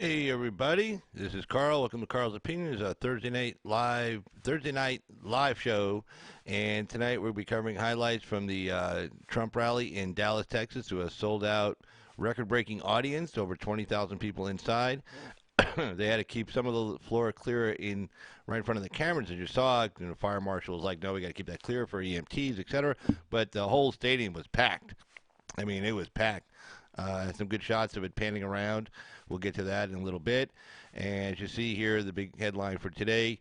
Hey everybody, this is Carl. Welcome to Carl's Opinions, a Thursday night live show. And tonight we'll be covering highlights from the Trump rally in Dallas, Texas, to a sold-out, record-breaking audience, over 20,000 people inside. They had to keep some of the floor clear in right in front of the cameras, as you saw. The fire marshal was like, "No, we got to keep that clear for EMTs, etc." But the whole stadium was packed. I mean, it was packed. Some good shots of it panning around. We'll get to that in a little bit. And as you see here, the big headline for today: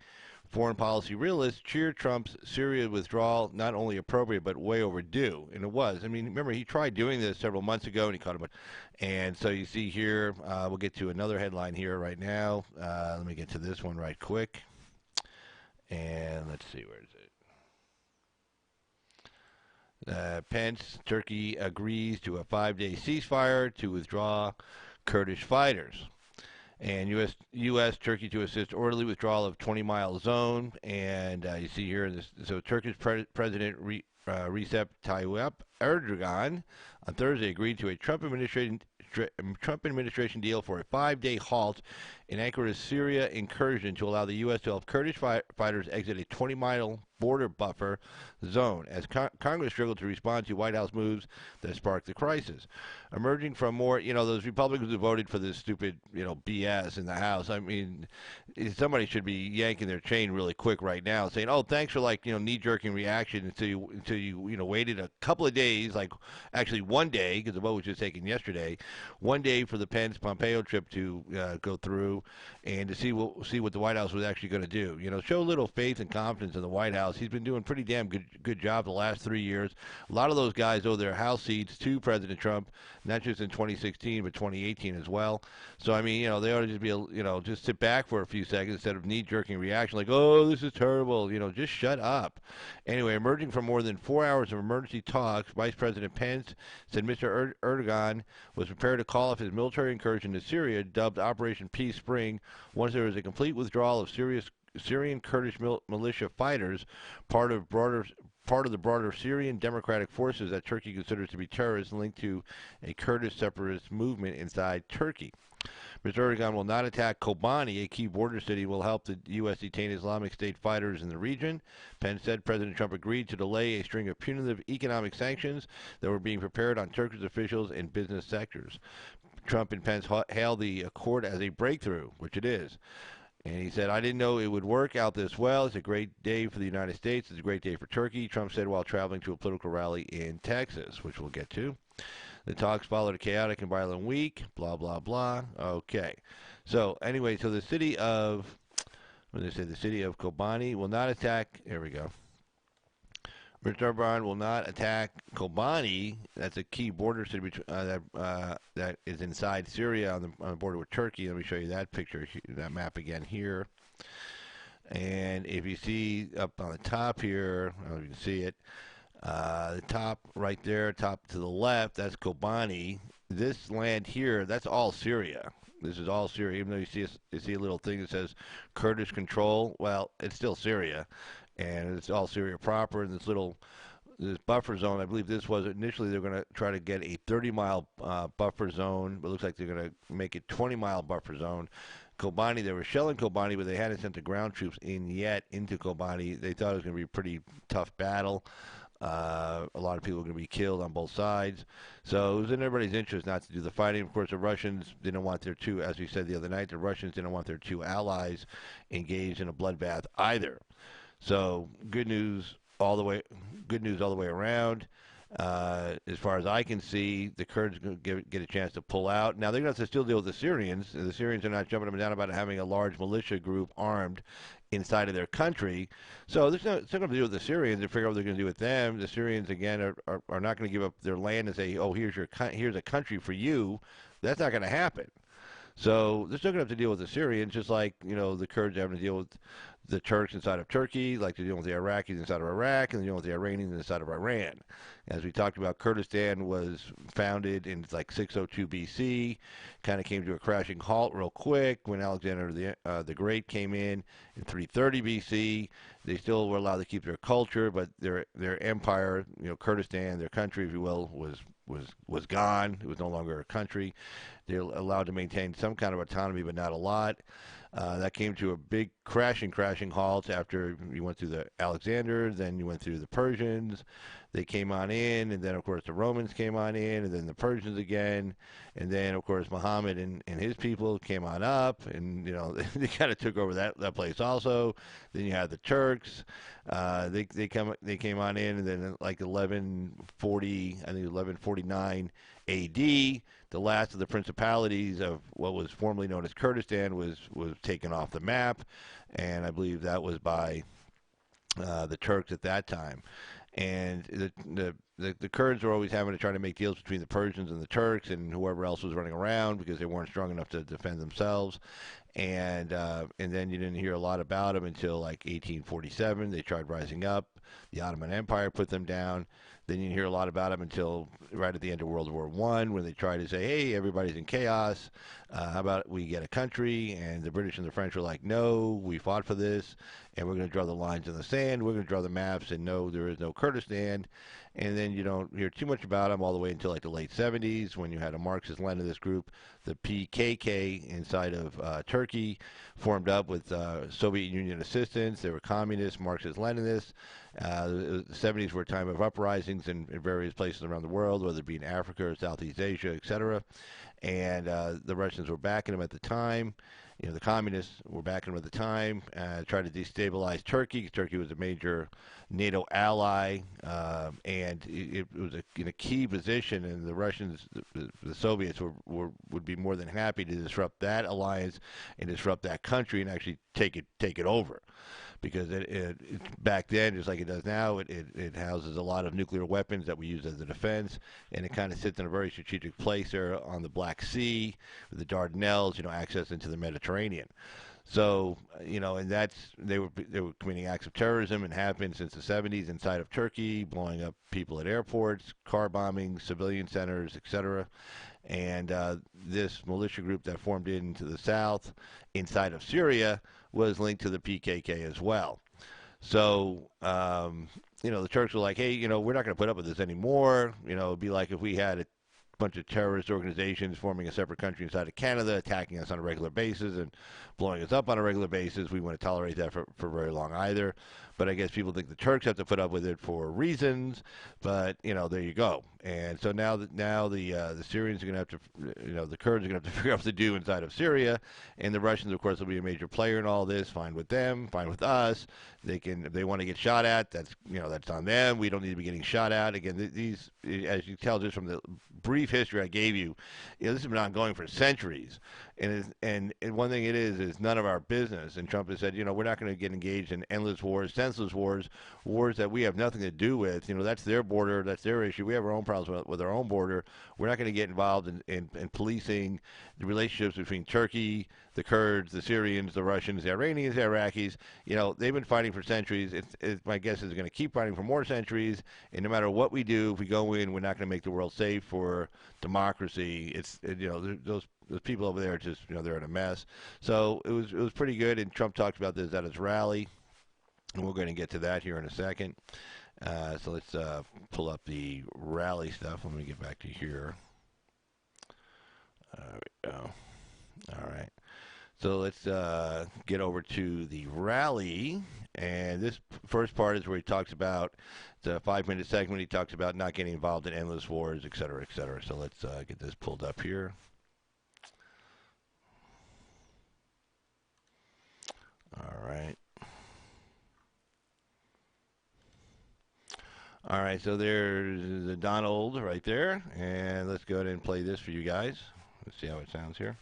foreign policy realists cheer Trump's Syria withdrawal not only appropriate but way overdue. And it was. I mean, remember, he tried doing this several months ago and he caught him. And so you see here, we'll get to another headline here right now. Let me get to this one right quick. And let's see, where is it? Pence, Turkey agrees to a 5-day ceasefire to withdraw Kurdish fighters. And U.S. Turkey to assist orderly withdrawal of 20-mile zone. And you see here, so Turkish President Recep Tayyip Erdogan on Thursday agreed to a Trump administration deal for a 5-day halt in Ankara's Syria incursion to allow the U.S. to help Kurdish fighters exit a 20-mile border buffer zone as Congress struggled to respond to White House moves that sparked the crisis. Emerging from more, those Republicans who voted for this stupid, BS in the House. I mean, somebody should be yanking their chain really quick right now, saying, "Oh, thanks for knee-jerking reaction until you waited a couple of days, like actually one day, because the vote was just taken yesterday, one day for the Pence-Pompeo trip to go through, and to see what the White House was actually going to do. Show a little faith and confidence in the White House. He's been doing pretty damn good job the last 3 years. A lot of those guys owe their House seats to President Trump, not just in 2016 but 2018 as well. So I mean, they ought to just just sit back for a few seconds instead of knee-jerking reaction like, "Oh, this is terrible." Just shut up. Anyway, emerging from more than 4 hours of emergency talks, Vice President Pence said Mr. Erdogan was prepared to call off his military incursion to Syria, dubbed Operation Peace Spring, once there was a complete withdrawal of Syrian Kurdish militia fighters, part of the broader Syrian Democratic Forces that Turkey considers to be terrorists linked to a Kurdish separatist movement inside Turkey. Mr. Erdogan will not attack Kobani, a key border city, will help the U.S. detain Islamic State fighters in the region. Pence said President Trump agreed to delay a string of punitive economic sanctions that were being prepared on Turkish officials in business sectors. Trump and Pence hailed the accord as a breakthrough, which it is. And he said, "I didn't know it would work out this well. It's a great day for the United States. It's a great day for Turkey," Trump said while traveling to a political rally in Texas, which we'll get to. The talks followed a chaotic and violent week, blah, blah, blah. Okay. So, anyway, so the city of, what did they say? The city of Kobani will not attack, here we go. Mr. Erdogan will not attack Kobani. That's a key border city that is inside Syria on the border with Turkey. Let me show you that picture, that map again here. And if you see up on the top here, I don't know if you can see it, the top right there, top to the left, that's Kobani. This land here, that's all Syria. This is all Syria. Even though you see a little thing that says Kurdish control, well, it's still Syria, and it's all Syria proper. And this buffer zone, I believe this was initially they're going to try to get a 30-mile buffer zone, but it looks like they're going to make it 20-mile buffer zone. Kobani, they were shelling Kobani, but they hadn't sent the ground troops in yet into Kobani. They thought it was going to be a pretty tough battle. A lot of people are going to be killed on both sides. So it was in everybody's interest not to do the fighting. Of course, the Russians didn't want their two, as we said the other night, the Russians didn't want their two allies engaged in a bloodbath either. So good news all the way around. As far as I can see, the Kurds are going to get a chance to pull out. Now, they're going to have to still deal with the Syrians. The Syrians are not jumping up and down about having a large militia group armed inside of their country. So they're still going to deal with the Syrians and figure out what they're going to do with them. The Syrians, again, are not going to give up their land and say, "Oh, here's a country for you." That's not going to happen. So they're still going to have to deal with the Syrians, just like, the Kurds having to deal with the Turks inside of Turkey, like they're dealing with the Iraqis inside of Iraq, and they're dealing with the Iranians inside of Iran. As we talked about, Kurdistan was founded in like 602 BC, kind of came to a crashing halt real quick when Alexander the Great came in 330 BC. They still were allowed to keep their culture, but their empire, Kurdistan, their country, if you will, was gone. It was no longer a country. They're allowed to maintain some kind of autonomy, but not a lot. That came to a big crashing halt after you went through the Alexander, then you went through the Persians. They came on in, and then, of course, the Romans came on in, and then the Persians again. And then, of course, Muhammad and his people came on up, and, they kind of took over that place also. Then you had the Turks. They came on in, and then like 1140, I think 1149 A.D., the last of the principalities of what was formerly known as Kurdistan was taken off the map, and I believe that was by the Turks at that time. And the Kurds were always having to try to make deals between the Persians and the Turks and whoever else was running around because they weren't strong enough to defend themselves. And then you didn't hear a lot about them until like 1847. They tried rising up. The Ottoman Empire put them down. Then you didn't hear a lot about them until right at the end of World War I, when they tried to say, hey, everybody's in chaos. How about we get a country? And the British and the French were like, no, we fought for this, and we're going to draw the lines in the sand. We're going to draw the maps, and no, there is no Kurdistan. And then you don't hear too much about them all the way until like the late 70s, when you had a Marxist-Leninist group, the PKK, inside of Turkey, formed up with Soviet Union assistance. They were communists, Marxist-Leninists. The 70s were a time of uprisings in various places around the world, whether it be in Africa or Southeast Asia, etc. And the Russians were backing them at the time. The communists were backing them at the time, tried to destabilize Turkey. Turkey was a major NATO ally, and it was in a key position, and the Russians, the Soviets, would be more than happy to disrupt that alliance and disrupt that country and actually take it over. Because it back then, just like it does now, it houses a lot of nuclear weapons that we use as a defense, and it kind of sits in a very strategic place there on the Black Sea, with the Dardanelles, access into the Mediterranean. So, and they were committing acts of terrorism and have been since the 70s inside of Turkey, blowing up people at airports, car bombing, civilian centers, etc. And this militia group that formed into the south, inside of Syria, was linked to the PKK as well. So, the Turks were like, hey, we're not going to put up with this anymore. It'd be like if we had a bunch of terrorist organizations forming a separate country inside of Canada, attacking us on a regular basis and blowing us up on a regular basis. We wouldn't tolerate that for very long either. But I guess people think the Turks have to put up with it for reasons. But there you go. And so now the Syrians are going to have to, the Kurds are going to have to figure out what to do inside of Syria, and the Russians, of course, will be a major player in all this. Fine with them, fine with us. If they want to get shot at, that's on them. We don't need to be getting shot at. Again, these, as you tell just from the brief history I gave you, this has been ongoing for centuries. And one thing it is none of our business. And Trump has said, we're not going to get engaged in endless wars, senseless wars that we have nothing to do with. That's their border, that's their issue. We have our own problems with our own border. We're not going to get involved in policing the relationships between Turkey, the Kurds, the Syrians, the Russians, the Iranians, the Iraqis. They've been fighting for centuries. My guess is going to keep fighting for more centuries. And no matter what we do, if we go in, we're not going to make the world safe for democracy. Those people over there are just, they're in a mess. So it was pretty good. And Trump talked about this at his rally, and we're going to get to that here in a second. So let's pull up the rally stuff. Let me get back to here. There we go. All right. So let's get over to the rally. And this first part is where he talks about, it's a 5-minute segment. He talks about not getting involved in endless wars, et cetera, et cetera. So let's get this pulled up here. All right. All right, so there's the Donald right there. And let's go ahead and play this for you guys. Let's see how it sounds here.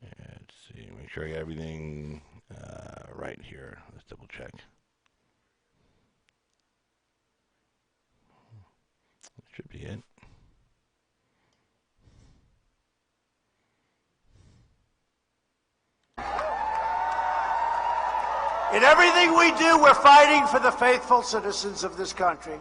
Let's see, make sure I got everything right here. Let's double check. That should be it. In everything we do, we're fighting for the faithful citizens of this country.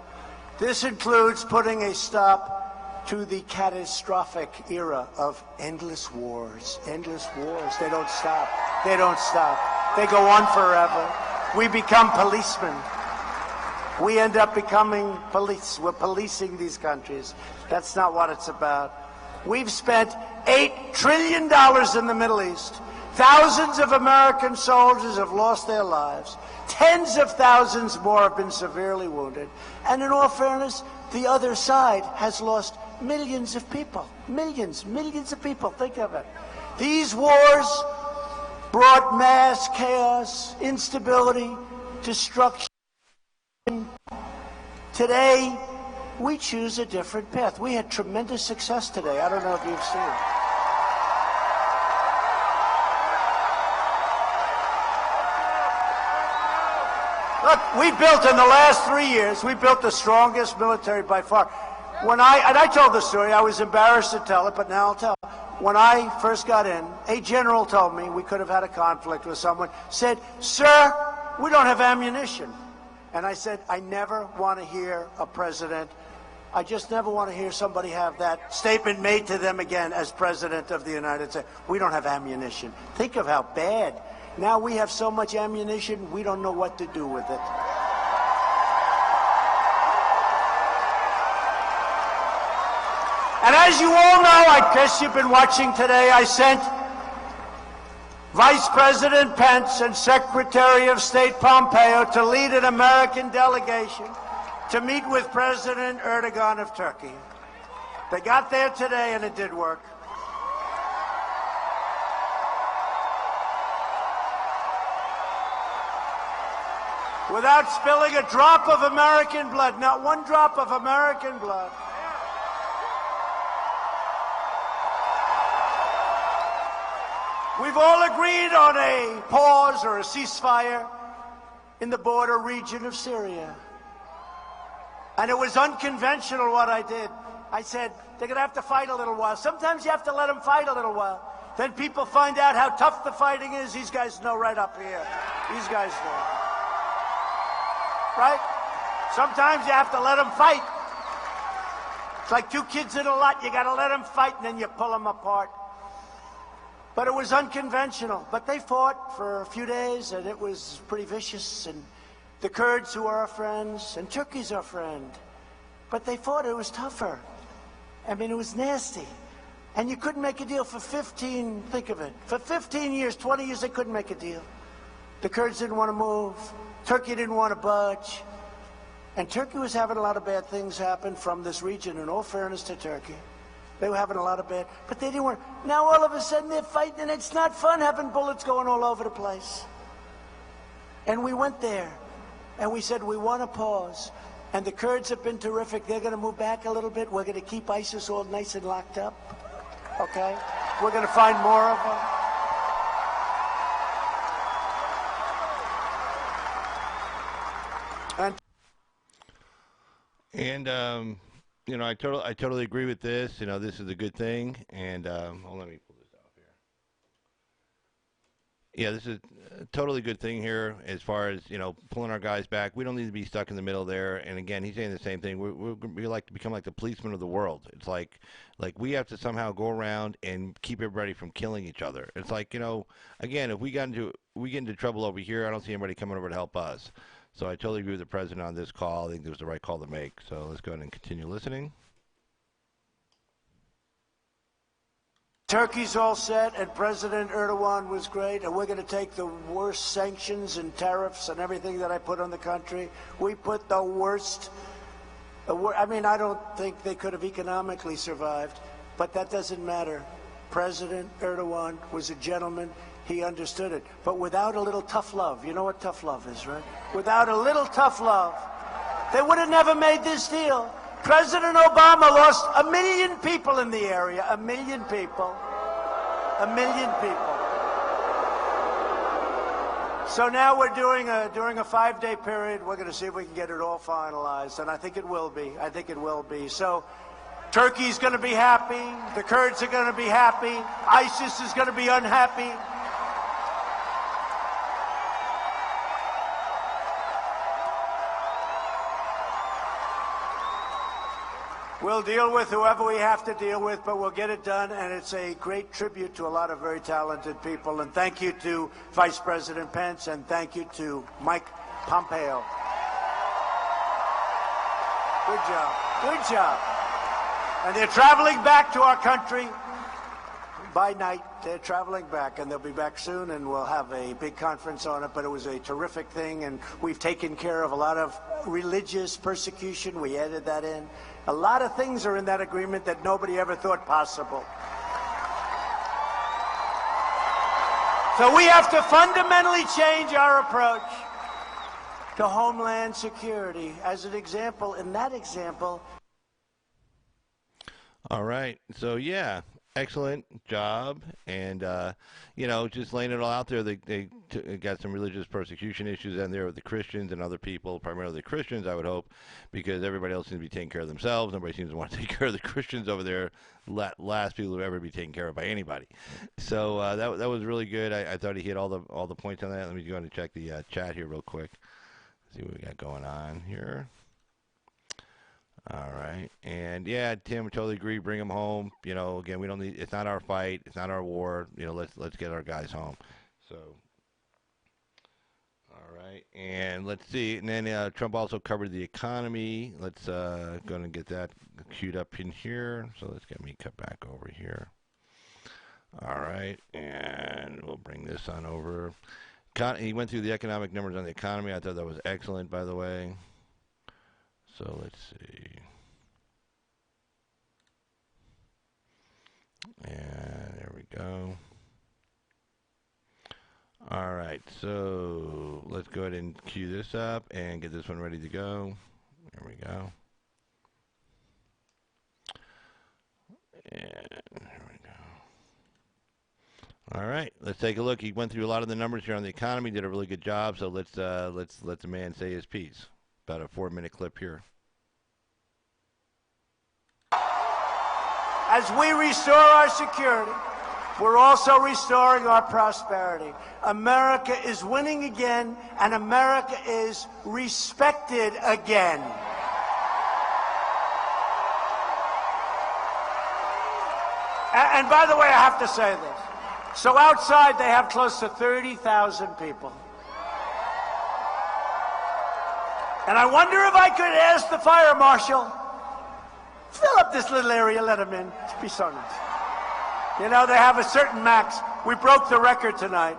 This includes putting a stop to the catastrophic era of endless wars. Endless wars. They don't stop. They don't stop. They go on forever. We become policemen. we end up becoming police. We're policing these countries. That's not what it's about. We've spent $8 trillion in the Middle East. Thousands of American soldiers have lost their lives. Tens of thousands more have been severely wounded. And in all fairness, the other side has lost millions of people. Millions of people. Think of it. These wars brought mass chaos, instability, destruction. Today, we choose a different path. We had tremendous success today. I don't know if you've seen it. Look, we built in the last 3 years, we built the strongest military by far. And I told the story, I was embarrassed to tell it, but now I'll tell it. When I first got in, a general told me we could have had a conflict with someone, said, "Sir, we don't have ammunition." And I said, I never want to hear a president, I just never want to hear somebody have that statement made to them again as President of the United States. We don't have ammunition. Think of how bad. Now we have so much ammunition, we don't know what to do with it. And as you all know, I guess you've been watching today, I sent Vice President Pence and Secretary of State Pompeo to lead an American delegation to meet with President Erdogan of Turkey. They got there today and it did work. Without spilling a drop of American blood, not one drop of American blood. We've all agreed on a pause or a ceasefire in the border region of Syria. And it was unconventional what I did. I said, they're going to have to fight a little while. Sometimes you have to let them fight a little while. Then people find out how tough the fighting is. These guys know right up here. These guys know. Right? Sometimes you have to let them fight. It's like two kids in a lot. You got to let them fight, and then you pull them apart. But it was unconventional. But they fought for a few days, and it was pretty vicious. And the Kurds, who are our friends, and Turkey's our friend. But they fought. It was tougher. I mean, it was nasty. And you couldn't make a deal for 15, think of it, for 15 years, 20 years, they couldn't make a deal. The Kurds didn't want to move. Turkey didn't want to budge. And Turkey was having a lot of bad things happen from this region, in all fairness to Turkey. They were having a lot of bad, but they didn't want. Now all of a sudden they're fighting, and it's not fun having bullets going all over the place. And we went there, and we said, we want to pause. And the Kurds have been terrific. They're going to move back a little bit. We're going to keep ISIS all nice and locked up. Okay? We're going to find more of them. And you know, I totally agree with this. You know, this is a good thing. And well, let me pull this out here. Yeah, this is a totally good thing here as far as, you know, pulling our guys back. We don't need to be stuck in the middle there. And again, he's saying the same thing. We like to become like the policemen of the world. It's like we have to somehow go around and keep everybody from killing each other. It's like, you know, again, if we get into trouble over here, I don't see anybody coming over to help us. So I totally agree with the president on this call. I think it was the right call to make. So let's go ahead and continue listening. Turkey's all set, and President Erdogan was great, and we're going to take the worst sanctions and tariffs and everything that I put on the country. We put the worst. I mean, I don't think they could have economically survived, but that doesn't matter. President Erdogan was a gentleman. He understood it. But without a little tough love, you know what tough love is, right? Without a little tough love, they would have never made this deal. President Obama lost 1 million people in the area. 1 million people. 1 million people. So now we're during a 5-day period, we're going to see if we can get it all finalized. And I think it will be. I think it will be. So Turkey's going to be happy. The Kurds are going to be happy. ISIS is going to be unhappy. We'll deal with whoever we have to deal with, but we'll get it done, and it's a great tribute to a lot of very talented people. And thank you to Vice President Pence, and thank you to Mike Pompeo. Good job. Good job. And they're traveling back to our country by night. They're traveling back, and they'll be back soon, and we'll have a big conference on it. But it was a terrific thing, and we've taken care of a lot of religious persecution. We added that in. A lot of things are in that agreement that nobody ever thought possible. So we have to fundamentally change our approach to homeland security. As an example, in that example. All right. So, yeah, excellent job. And, just laying it all out there. They got some religious persecution issues in there with the Christians and other people, primarily the Christians, I would hope, because everybody else seems to be taking care of themselves. Nobody seems to want to take care of the Christians over there, last people who ever be taken care of by anybody. So that was really good. I thought he hit all the points on that. Let me go and check the chat here real quick. See what we got going on here. All right, and yeah, Tim, totally agree. Bring them home. Again, we don't need. It's not our fight. It's not our war. Let's get our guys home. So, all right, and let's see. And then Trump also covered the economy. Let's go and get that queued up in here. So let's get me cut back over here. All right, and we'll bring this on over. He went through the economic numbers on the economy. I thought that was excellent, by the way. So let's see. And there we go. All right, so let's go ahead and queue this up and get this one ready to go. There we go. And there we go. All right, let's take a look. He went through a lot of the numbers here on the economy, did a really good job. So let's let the man say his piece. About a 4-minute clip here. As we restore our security, we're also restoring our prosperity. America is winning again, and America is respected again. And by the way, I have to say this. So outside, they have close to 30,000 people. And I wonder if I could ask the fire marshal, fill up this little area, let them in. It'd be so nice. They have a certain max. We broke the record tonight.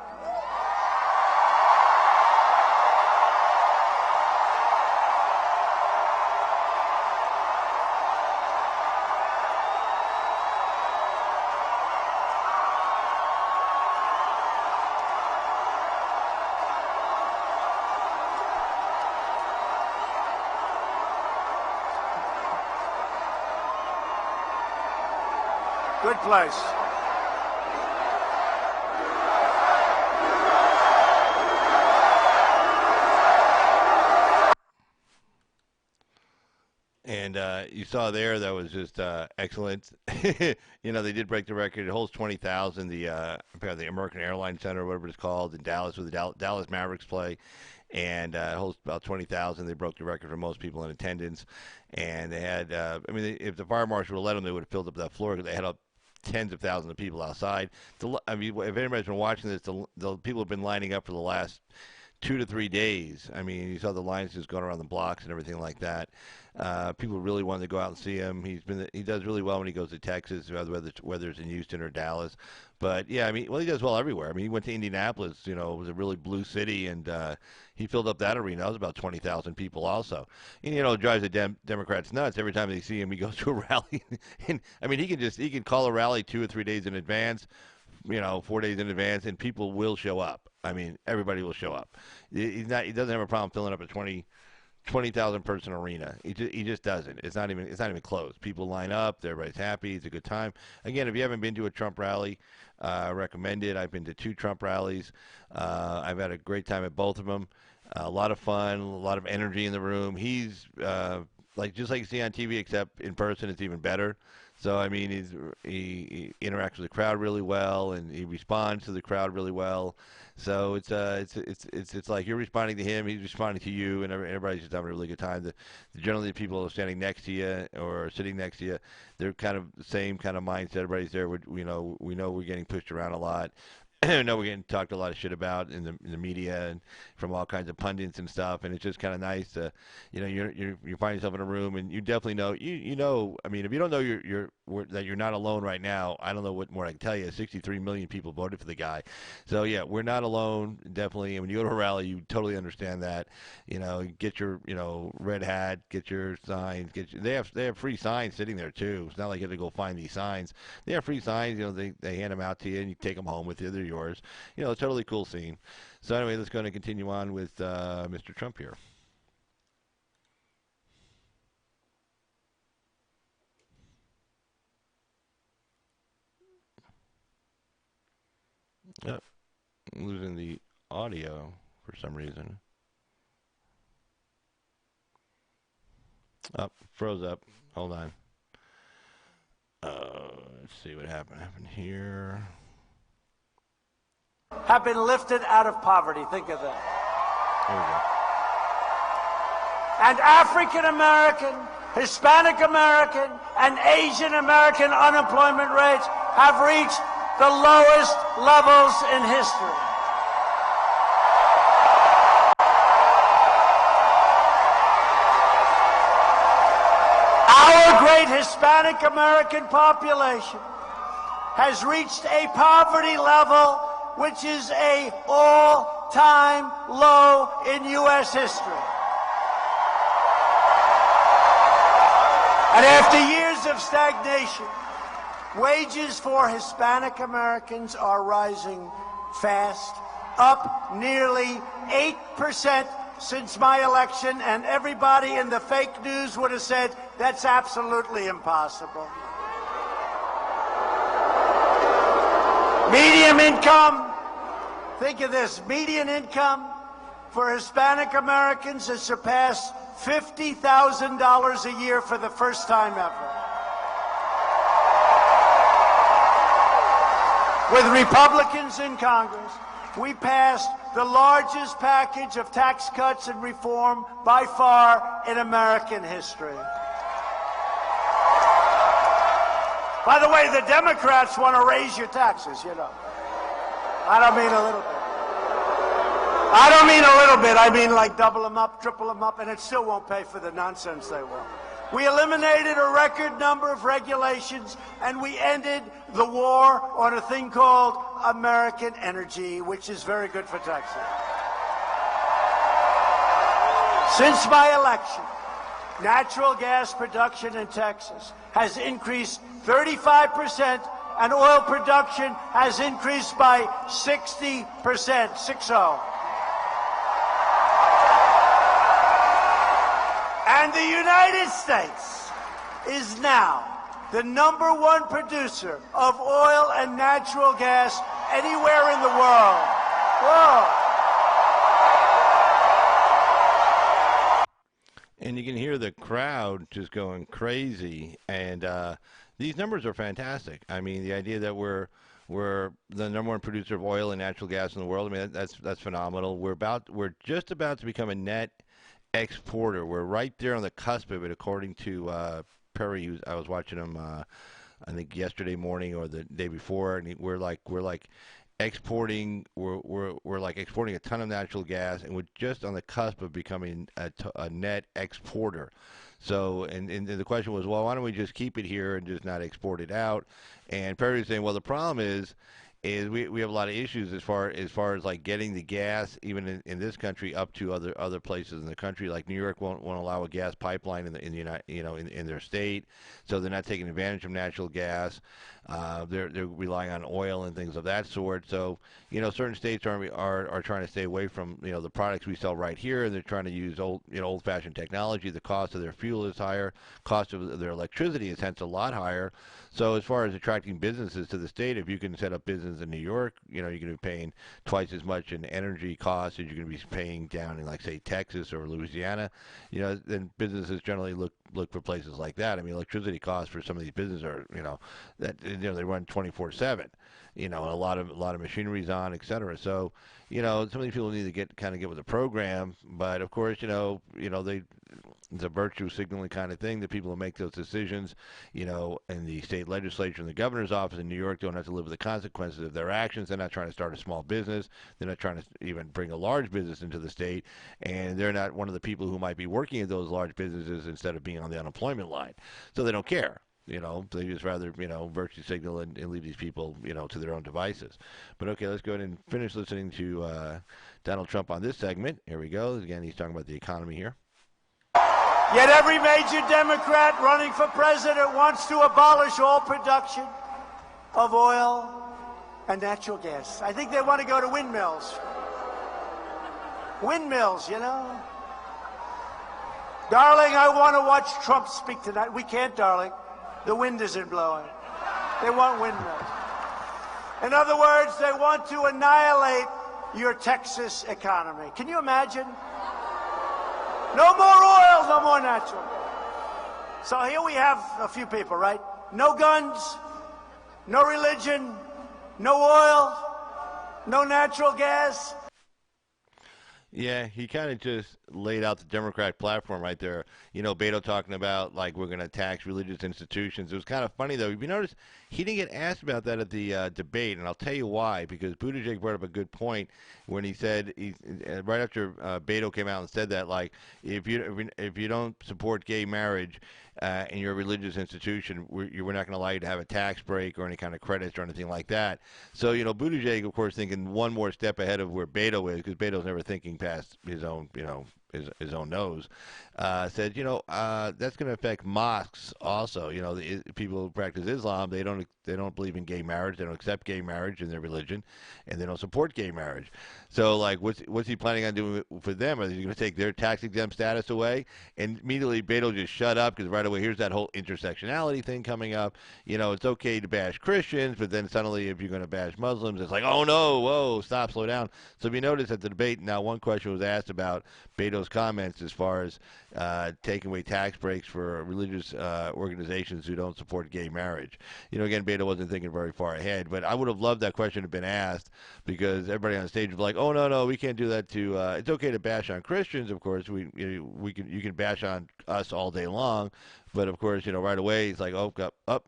Good place. And you saw there that was just excellent. They did break the record. It holds 20,000. The American Airlines Center, whatever it's called, in Dallas, where the Dallas Mavericks play, and it holds about 20,000. They broke the record for most people in attendance. And they had, if the fire marshal would have let them, they would have filled up that floor because they had up tens of thousands of people outside. If anybody's been watching this, the people have been lining up for the last 2 to 3 days. You saw the lines just going around the blocks and everything like that. People really wanted to go out and see him. He does really well when he goes to Texas, whether it's in Houston or Dallas. But yeah, he does well everywhere. He went to Indianapolis. It was a really blue city, and he filled up that arena. That was about 20,000 people also. And, it drives the Democrats nuts every time they see him. He goes to a rally, and he can call a rally 2 or 3 days in advance. 4 days in advance, and people will show up. Everybody will show up. He doesn't have a problem filling up a 20,000 person arena. He just doesn't. It's not even close. People line up. Everybody's happy. It's a good time. Again, if you haven't been to a Trump rally, I recommend it. I've been to 2 Trump rallies. I've had a great time at both of them. A lot of fun, a lot of energy in the room. He's just like you see on TV, except in person, it's even better. So he interacts with the crowd really well, and he responds to the crowd really well. So it's like you're responding to him, he's responding to you, and everybody's just having a really good time. Generally, the people who are standing next to you or sitting next to you, they're kind of the same kind of mindset. Everybody's there. We know we're getting pushed around a lot. I know we're getting talked a lot of shit about in the media and from all kinds of pundits and stuff, and it's just kind of nice to, you find yourself in a room and you definitely know you know. I mean, if you don't know that you're not alone right now, I don't know what more I can tell you. 63 million people voted for the guy, so yeah, we're not alone. Definitely, and when you go to a rally, you totally understand that. Get your red hat, get your signs, they have free signs sitting there too. It's not like you have to go find these signs. They have free signs. They hand them out to you and you take them home with you. They're yours. A totally cool scene. So anyway, let's go and continue on with Mr. Trump here. Yep, I'm losing the audio for some reason. Up, froze up. Hold on. Let's see what happened. Happened here. Have been lifted out of poverty. Think of that. There we go. And African American, Hispanic American, and Asian American unemployment rates have reached the lowest levels in history. Our great Hispanic American population has reached a poverty level which is an all-time low in U.S. history. And after years of stagnation, wages for Hispanic Americans are rising fast, up nearly 8% since my election, and everybody in the fake news would have said that's absolutely impossible. Median income, think of this, median income for Hispanic Americans has surpassed $50,000 a year for the first time ever. With Republicans in Congress, we passed the largest package of tax cuts and reform by far in American history. By the way, the Democrats want to raise your taxes, I don't mean a little bit. I don't mean a little bit. I mean like double them up, triple them up, and it still won't pay for the nonsense they want. We eliminated a record number of regulations, and we ended the war on a thing called American energy, which is very good for Texas. Since my election, natural gas production in Texas has increased 35%, and oil production has increased by 60%, 60. And the United States is now the #1 producer of oil and natural gas anywhere in the world. Whoa. And you can hear the crowd just going crazy. And these numbers are fantastic. I mean, the idea that we're the #1 producer of oil and natural gas in the world. I mean, that's phenomenal. We're just about to become a net exporter. We're right there on the cusp of it, according to Perry. I was watching him, I think yesterday morning or the day before, and we're like exporting. We're like exporting a ton of natural gas, and we're just on the cusp of becoming a net exporter. So, and the question was, well, why don't we just keep it here and just not export it out? And Perry was saying, well, the problem is we have a lot of issues as far as like getting the gas even in this country up to other places in the country. Like New York won't allow a gas pipeline in the United, in their state, so they're not taking advantage of natural gas. They're relying on oil and things of that sort. So certain states are trying to stay away from the products we sell right here, and they're trying to use old-fashioned technology. The cost of their fuel is higher. Cost of their electricity is hence a lot higher. So as far as attracting businesses to the state, if you can set up business in New York, you're going to be paying twice as much in energy costs as you're going to be paying down in, like, say, Texas or Louisiana. Then businesses generally look for places like that. I mean, electricity costs for some of these businesses are, they run 24/7. A lot of machinery's on, et cetera. So, some of these people need to get with the program. But of course, It's a virtue signaling kind of thing that people who make those decisions, in the state legislature and the governor's office in New York don't have to live with the consequences of their actions. They're not trying to start a small business. They're not trying to even bring a large business into the state. And they're not one of the people who might be working at those large businesses instead of being on the unemployment line. So they don't care. They just rather, virtue signal and leave these people, to their own devices. But okay, let's go ahead and finish listening to Donald Trump on this segment. Here we go. Again, he's talking about the economy here. Yet every major Democrat running for president wants to abolish all production of oil and natural gas. I think they want to go to windmills. Windmills, Darling, I want to watch Trump speak tonight. We can't, darling. The wind isn't blowing. They want windmills. In other words, they want to annihilate your Texas economy. Can you imagine? No more oil, no more natural gas. So here we have a few people, right? No guns, no religion, no oil, no natural gas. Yeah, he kind of just laid out the Democratic platform right there. Beto talking about, like, we're going to tax religious institutions. It was kind of funny, though. If you notice, he didn't get asked about that at the debate, and I'll tell you why. Because Buttigieg brought up a good point when he said, right after Beto came out and said that, like, if you don't support gay marriage and you're a religious institution, we're not going to allow you to have a tax break or any kind of credits or anything like that. So, Buttigieg, of course, thinking one more step ahead of where Beto is, because Beto's never thinking past his own, his own nose, said, that's going to affect mosques also. The people who practice Islam, they don't believe in gay marriage. They don't accept gay marriage in their religion, and they don't support gay marriage. So, like, what's he planning on doing for them? Are they going to take their tax exempt status away? And immediately Beto just shut up, because right away here's that whole intersectionality thing coming up. It's okay to bash Christians, but then suddenly if you're going to bash Muslims, it's like, oh no, whoa, stop, slow down. So if you notice at the debate, now one question was asked about Beto's comments as far as taking away tax breaks for religious organizations who don't support gay marriage. Again, Beto wasn't thinking very far ahead, but I would have loved that question to have been asked, because everybody on the stage would be like, oh no, we can't do that to. It's okay to bash on Christians, of course. You can bash on us all day long. But of course, right away he's like,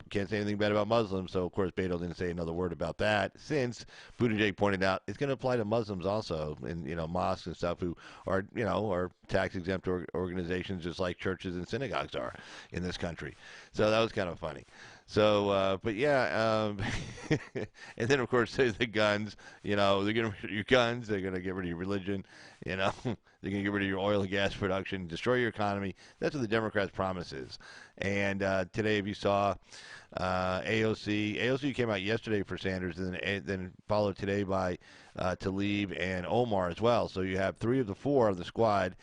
can't say anything bad about Muslims. So of course Beto didn't say another word about that, since Buttigieg pointed out it's going to apply to Muslims also, and mosques and stuff who are are tax exempt organizations, just like churches and synagogues are in this country. So that was kind of funny. So, but yeah, and then of course there's the guns. They're going to get rid of your guns. They're going to get rid of your religion. They're going to get rid of your oil and gas production, destroy your economy. That's what the Democrats' promise is. And today, if you saw AOC came out yesterday for Sanders, and then followed today by Tlaib and Omar as well. So you have 3 of the 4 of the squad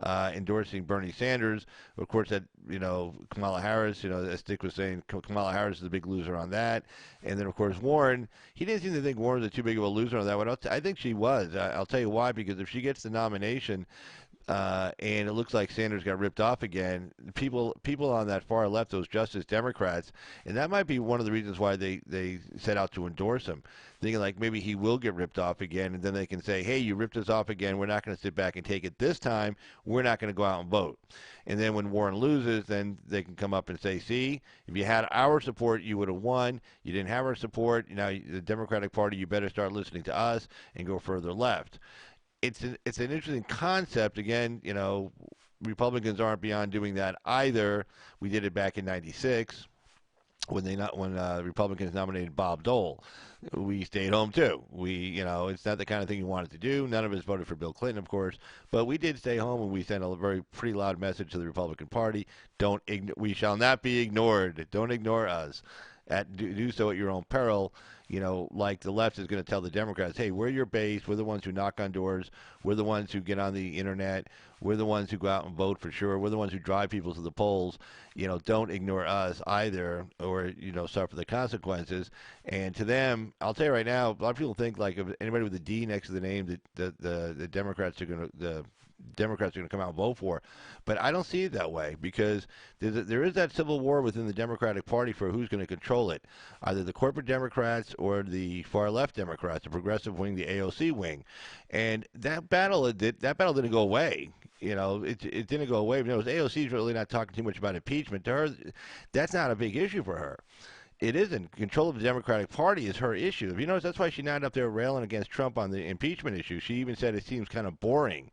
endorsing Bernie Sanders. Of course, that Kamala Harris, as Dick was saying, Kamala Harris is the big loser on that. And then of course Warren, he didn't seem to think Warren was too big of a loser on that one. I think she was. I'll tell you why. Because if she gets the nomination, and it looks like Sanders got ripped off again, people on that far left, those Justice Democrats, and that might be one of the reasons why they set out to endorse him, thinking like maybe he will get ripped off again, and then they can say, hey, you ripped us off again, we're not going to sit back and take it this time, we're not going to go out and vote. And then when Warren loses, then they can come up and say, see, if you had our support, you would have won. You didn't have our support. The Democratic Party, you better start listening to us and go further left. It's an interesting concept. Again, Republicans aren't beyond doing that either. We did it back in '96 when Republicans nominated Bob Dole. We stayed home too. It's not the kind of thing you wanted to do. None of us voted for Bill Clinton, of course, but we did stay home, and we sent a pretty loud message to the Republican Party. We shall not be ignored. Don't ignore us. Do so at your own peril. Like the left is going to tell the Democrats, hey, we're your base. We're the ones who knock on doors. We're the ones who get on the internet. We're the ones who go out and vote for sure. We're the ones who drive people to the polls. Don't ignore us either, or, suffer the consequences. And to them, I'll tell you right now, a lot of people think like if anybody with a D next to the name that the Democrats are going to come out and vote for. But I don't see it that way, because there is that civil war within the Democratic Party for who's going to control it, either the corporate Democrats or the far left Democrats, the progressive wing, the AOC wing. And that battle didn't go away. it didn't go away. You know, AOC's really not talking too much about impeachment. To her, that's not a big issue for her. It isn't. Control of the Democratic Party is her issue. If you notice, that's why she not up there railing against Trump on the impeachment issue. She even said it seems kind of boring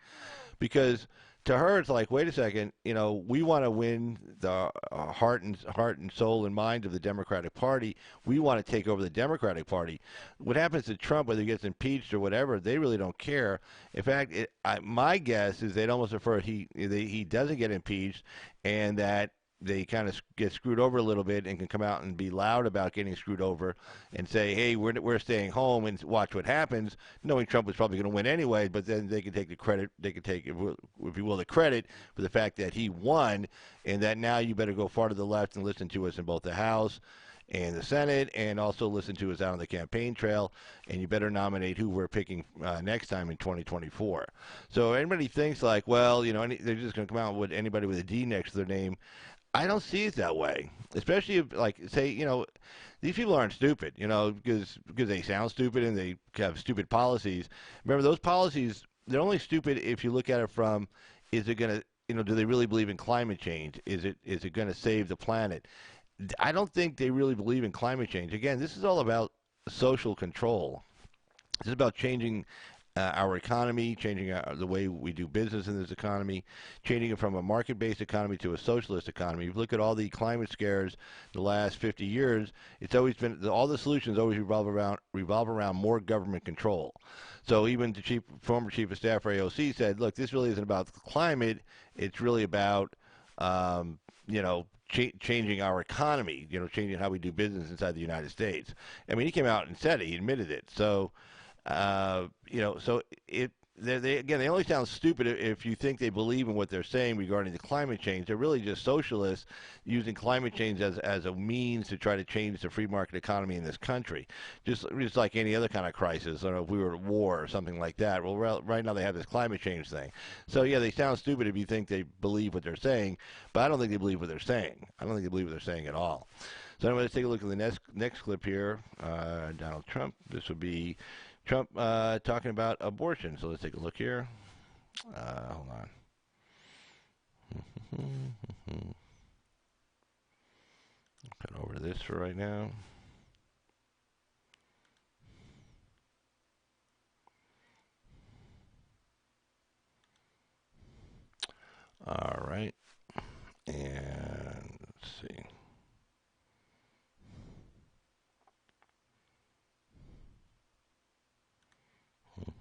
because to her it's like, wait a second, we want to win the heart and soul and mind of the Democratic Party. We want to take over the Democratic Party. What happens to Trump, whether he gets impeached or whatever, they really don't care. In fact, my guess is they'd almost prefer he doesn't get impeached, and that they kind of get screwed over a little bit and can come out and be loud about getting screwed over and say, hey, we're staying home and watch what happens, knowing Trump was probably going to win anyway, but then they can take the credit, they can take, if you will, the credit for the fact that he won, and that now you better go far to the left and listen to us in both the House and the Senate, and also listen to us out on the campaign trail, and you better nominate who we're picking next time in 2024. So everybody thinks like, well, they're just going to come out with anybody with a D next to their name. I don't see it that way, especially if, like, say, these people aren't stupid, because they sound stupid and they have stupid policies. Remember, those policies, they're only stupid if you look at it from, is it going to, do they really believe in climate change? Is it going to save the planet? I don't think they really believe in climate change. Again, this is all about social control. This is about changing our economy, changing the way we do business in this economy, changing it from a market-based economy to a socialist economy. If you look at all the climate scares the last 50 years, it's always been, all the solutions always revolve around more government control. So even the former chief of staff for AOC said, look, this really isn't about the climate, it's really about, changing our economy, changing how we do business inside the United States. I mean, he came out and said it, he admitted it. So, so they only sound stupid if you think they believe in what they're saying regarding the climate change. They're really just socialists using climate change as a means to try to change the free market economy in this country. Just like any other kind of crisis, or if we were at war or something like that. Well, right now they have this climate change thing. So yeah, they sound stupid if you think they believe what they're saying, but I don't think they believe what they're saying. I don't think they believe what they're saying at all. So anyway, let's take a look at the next clip here. Donald Trump. This would be Trump talking about abortion. So let's take a look here. Hold on. Cut over to this for right now. All right. And let's see.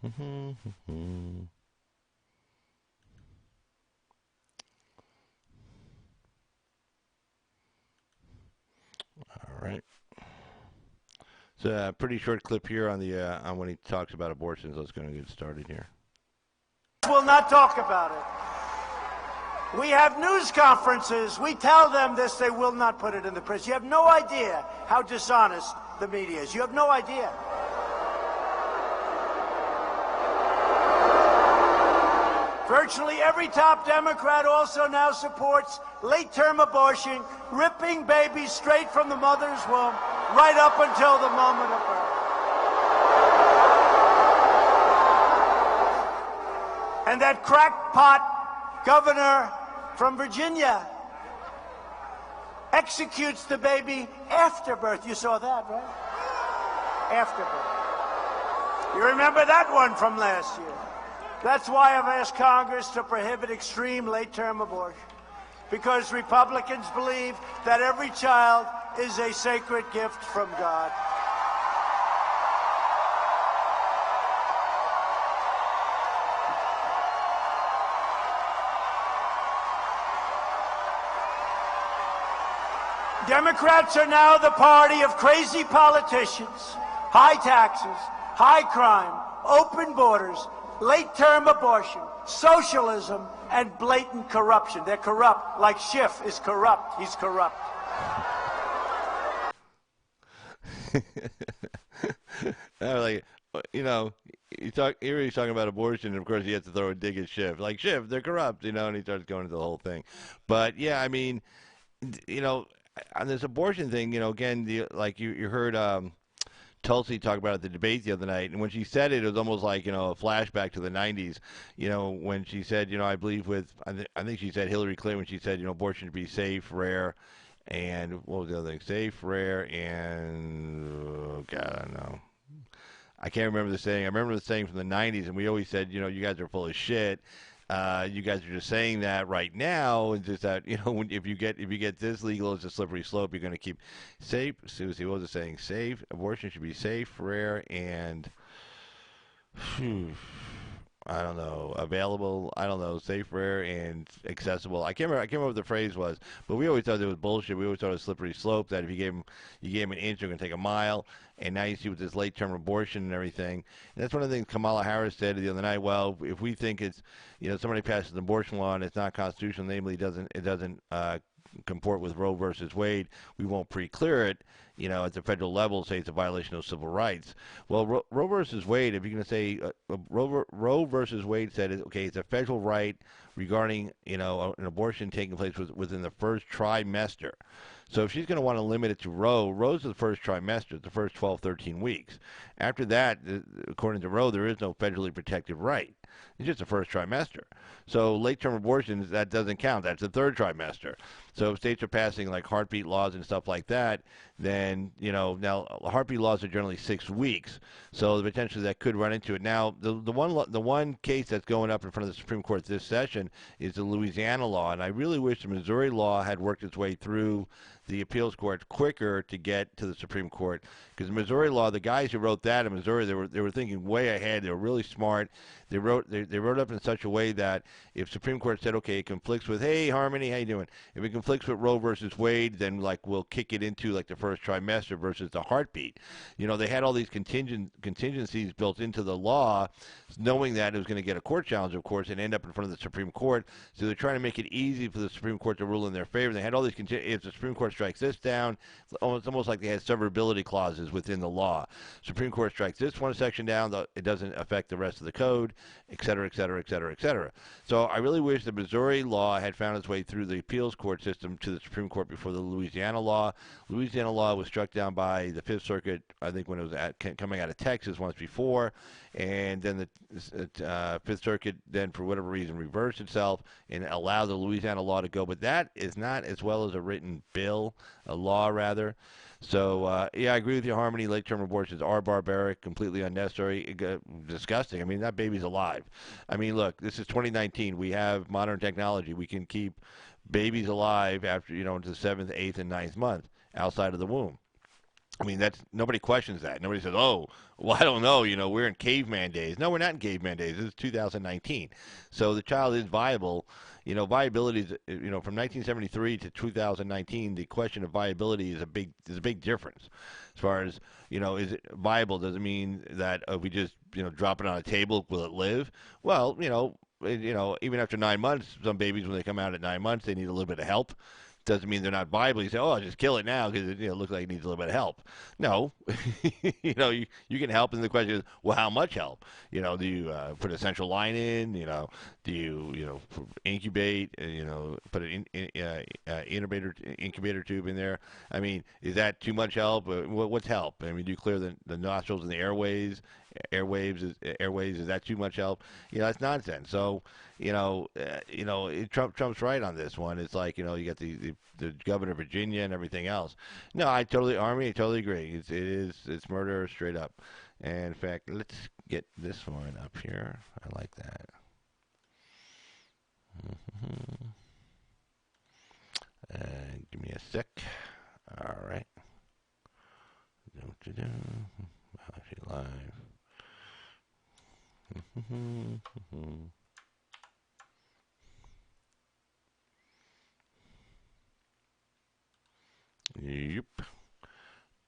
All right. It's a pretty short clip here on the on when he talks about abortions. Let's go and get started here. Will not talk about it. We have news conferences. We tell them this. They will not put it in the press. You have no idea how dishonest the media is. You have no idea. Virtually every top Democrat also now supports late-term abortion, ripping babies straight from the mother's womb right up until the moment of birth. And that crackpot governor from Virginia executes the baby after birth. You saw that, right? After birth. You remember that one from last year. That's why I've asked Congress to prohibit extreme late-term abortion, because Republicans believe that every child is a sacred gift from God. Democrats are now the party of crazy politicians, high taxes, high crime, open borders, late-term abortion, socialism, and blatant corruption. They're corrupt, like Schiff is corrupt. He's corrupt. Like, here he's talking about abortion, and of course he has to throw a dig at Schiff. Like, Schiff, they're corrupt, and he starts going into the whole thing. But, yeah, I mean, on this abortion thing, again, like you heard Tulsi talked about it at the debate the other night, and when she said it, it was almost like a flashback to the '90s. When she said, I believe I think she said Hillary Clinton when she said, abortion should be safe, rare, and what was the other thing? Safe, rare, and God, I don't know. I can't remember the saying. I remember the saying from the '90s, and we always said, you guys are full of shit. You guys are just saying that right now, and just that if you get this legal, it's a slippery slope. You're going to keep safe. Susie, what was it saying? Safe abortion should be safe, rare, and I don't know, available. I don't know, safe, rare, and accessible. I can't remember what the phrase was, but we always thought it was bullshit. We always thought it was a slippery slope. That if you gave him an inch, they're going to take a mile. And now you see with this late-term abortion and everything. And that's one of the things Kamala Harris said the other night. Well, if we think it's, somebody passes an abortion law and it's not constitutional, namely it doesn't comport with Roe versus Wade, we won't pre-clear it, at the federal level, say it's a violation of civil rights. Well, Roe versus Wade, if you're going to say Roe versus Wade said, okay, it's a federal right regarding, an abortion taking place within the first trimester. So if she's going to want to limit it to Roe's the first trimester, the first 12, 13 weeks. After that, according to Roe, there is no federally protected right. It's just the first trimester. So late-term abortions, that doesn't count. That's the third trimester. So if states are passing like heartbeat laws and stuff like that, then, now heartbeat laws are generally 6 weeks. So potentially that could run into it. Now, the one case that's going up in front of the Supreme Court this session is the Louisiana law. And I really wish the Missouri law had worked its way through the appeals court quicker to get to the Supreme Court, because the Missouri law, the guys who wrote that in Missouri, they were thinking way ahead. They were really smart. They wrote up in such a way that if Supreme Court said, okay, it conflicts with, hey, Harmony, how you doing? If it conflicts with Roe versus Wade, then we'll kick it into the first trimester versus the heartbeat. They had all these contingencies built into the law, knowing that it was going to get a court challenge, of course, and end up in front of the Supreme Court. So they're trying to make it easy for the Supreme Court to rule in their favor. They had all these if the Supreme Court strikes this down, it's almost like they had severability clauses within the law. Supreme Court strikes this one section down, it doesn't affect the rest of the code, et cetera, et cetera, et cetera, et cetera. So I really wish the Missouri law had found its way through the appeals court system to the Supreme Court before the Louisiana law. Louisiana law was struck down by the Fifth Circuit, I think, when it was coming out of Texas once before, and then the Fifth Circuit then, for whatever reason, reversed itself and allowed the Louisiana law to go. But that is not as well as a written bill, a law rather. So, yeah, I agree with you, Harmony. Late-term abortions are barbaric, completely unnecessary, disgusting. I mean, that baby's alive. I mean, look, this is 2019. We have modern technology. We can keep babies alive after, into the 7th, 8th, and 9th month outside of the womb. I mean, nobody questions that. Nobody says, oh, well, I don't know, we're in caveman days. No, we're not in caveman days. This is 2019. So the child is viable. Viability is, from 1973 to 2019, the question of viability is a big difference. As far as, is it viable? Does it mean that if we just, drop it on a table, will it live? Well, even after 9 months, some babies, when they come out at 9 months, they need a little bit of help. Doesn't mean they're not viable. You say, oh, just kill it now because it looks like it needs a little bit of help. No, you can help, and the question is, well, how much help? Do you put a central line in? Do you incubate? Put an incubator tube in there? I mean, is that too much help? What's help? I mean, do you clear the nostrils and the airways? Airways, is that too much help? That's nonsense. So, Trump's right on this one. It's like, you got the governor of Virginia and everything else. No, I totally agree. It's murder straight up. And in fact, let's get this one up here. I like that. Give me a sec. All right. Actually live.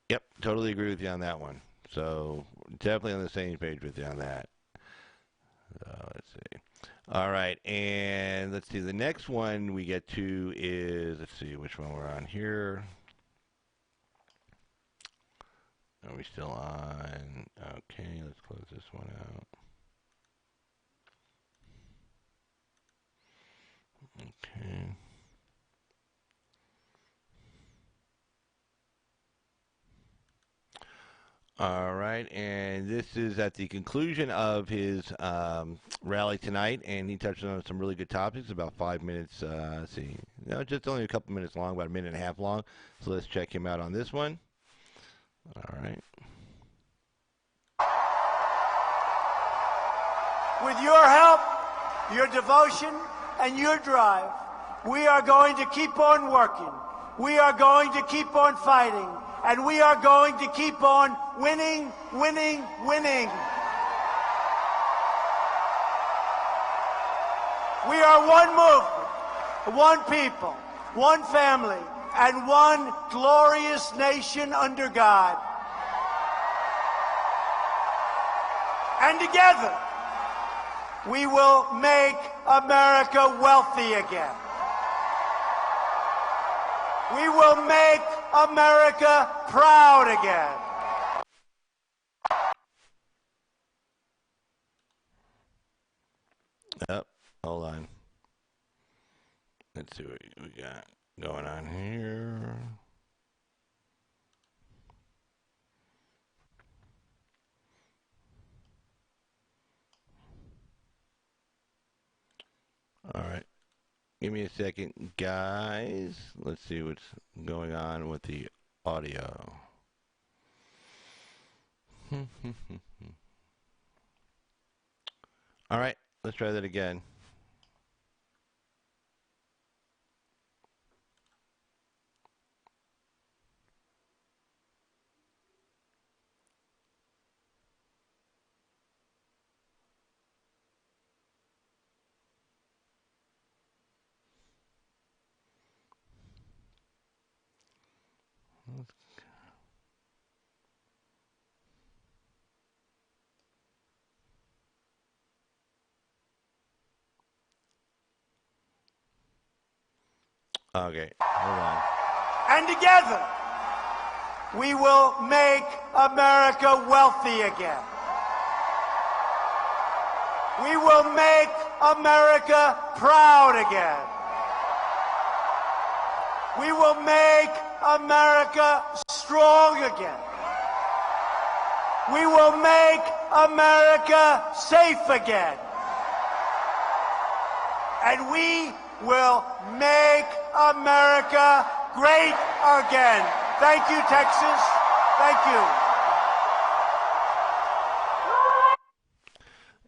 Yep, totally agree with you on that one. So definitely on the same page with you on that. Let's see. All right, and let's see. The next one we get to is, let's see which one we're on here. Are we still on? Okay, let's close this one out. Okay. All right, and this is at the conclusion of his rally tonight, and he touched on some really good topics. About 5 minutes. Let's see, no, just only a couple minutes long, about a minute and a half long. So let's check him out on this one. All right. With your help, your devotion, and your drive, we are going to keep on working. We are going to keep on fighting. And we are going to keep on winning, winning, winning. We are one movement, one people, one family, and one glorious nation under God. And together, we will make America wealthy again. We will make America proud again. Yep. Hold on. Let's see what we got going on here. All right. Give me a second, guys. Let's see what's going on with the audio. All right. Let's try that again. Okay. Hold on. And together, we will make America wealthy again. We will make America proud again. We will make America strong again. We will make America safe again. And we will make America great again. Thank you, Texas. Thank you.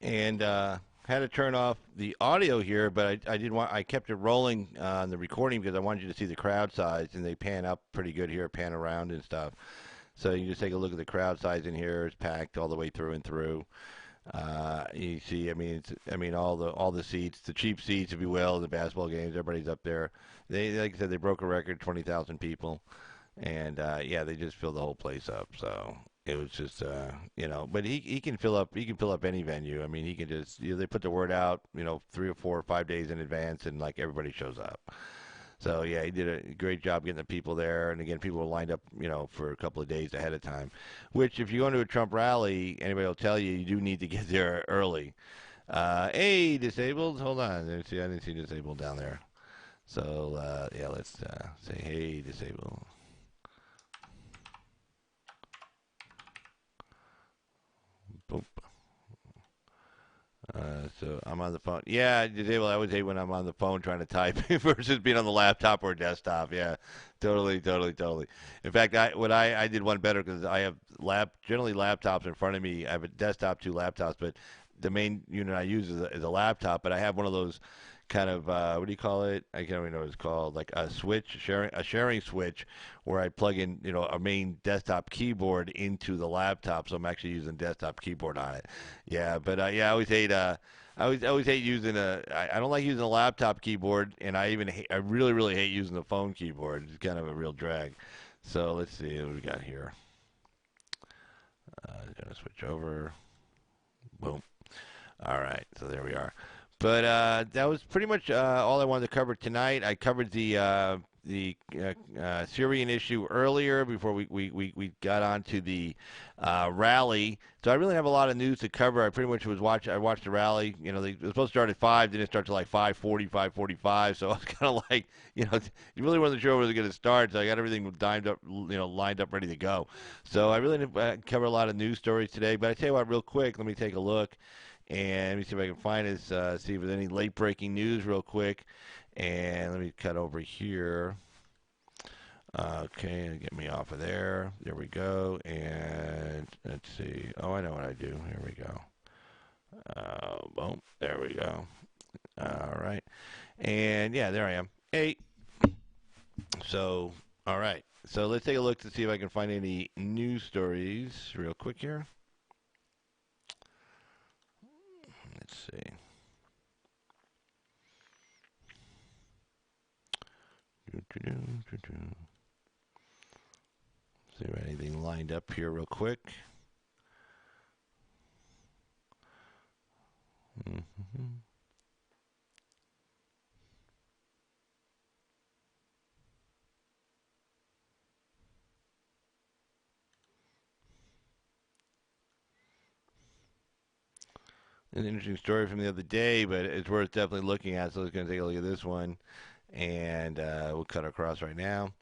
And had to turn off the audio here, but I didn't want. I kept it rolling on the recording because I wanted you to see the crowd size, and they pan up pretty good here, pan around and stuff. So you just take a look at the crowd size in here. It's packed all the way through and through. You see, all the seats, the cheap seats, if you will, the basketball games. Everybody's up there. They, like I said, they broke a record, 20,000 people, and yeah, they just filled the whole place up. So it was just, but he can fill up. He can fill up any venue. I mean, he can just, they put the word out, 3 or 4 or 5 days in advance, and like everybody shows up. So yeah, he did a great job getting the people there, and again, people were lined up, for a couple of days ahead of time. Which, if you go to a Trump rally, anybody will tell you do need to get there early. Hey, disabled, hold on. I didn't see disabled down there. So yeah, let's say hey, disabled. Boop. So I'm on the phone. Yeah, disabled. I always hate when I'm on the phone trying to type versus being on the laptop or desktop. Yeah, totally, totally, totally. In fact, I did one better because I have generally laptops in front of me. I have a desktop, 2 laptops, but the main unit I use is a laptop. But I have one of those kind of what do you call it? I can't even know what it's called. Like a sharing switch, where I plug in a main desktop keyboard into the laptop, so I'm actually using desktop keyboard on it. Yeah, but yeah, I always hate I always hate using I don't like using a laptop keyboard, and I really really hate using the phone keyboard. It's kind of a real drag. So let's see what we got here. Gonna switch over. Boom. All right, so there we are. But that was pretty much all I wanted to cover tonight. I covered the Syrian issue earlier before we got onto the rally. So I really have a lot of news to cover. I pretty much I watched the rally. You know, it was supposed to start at 5, didn't start till like 5:40, 5:45. So I was kind of like, you really wasn't sure where it was going to start. So I got everything lined up, ready to go. So I really didn't cover a lot of news stories today. But I tell you what, real quick, let me take a look. And let me see if I can find this, see if there's any late breaking news real quick. And let me cut over here. Okay, get me off of there. There we go. And let's see. Oh, I know what I do. Here we go. Boom. There we go. All right. And yeah, there I am. 8. So, all right. So let's take a look to see if I can find any news stories real quick here. Let's see. See if anything lined up here real quick. Mm-hmm. An interesting story from the other day, but it's worth definitely looking at. So I was going to take a look at this one, and we'll cut across right now.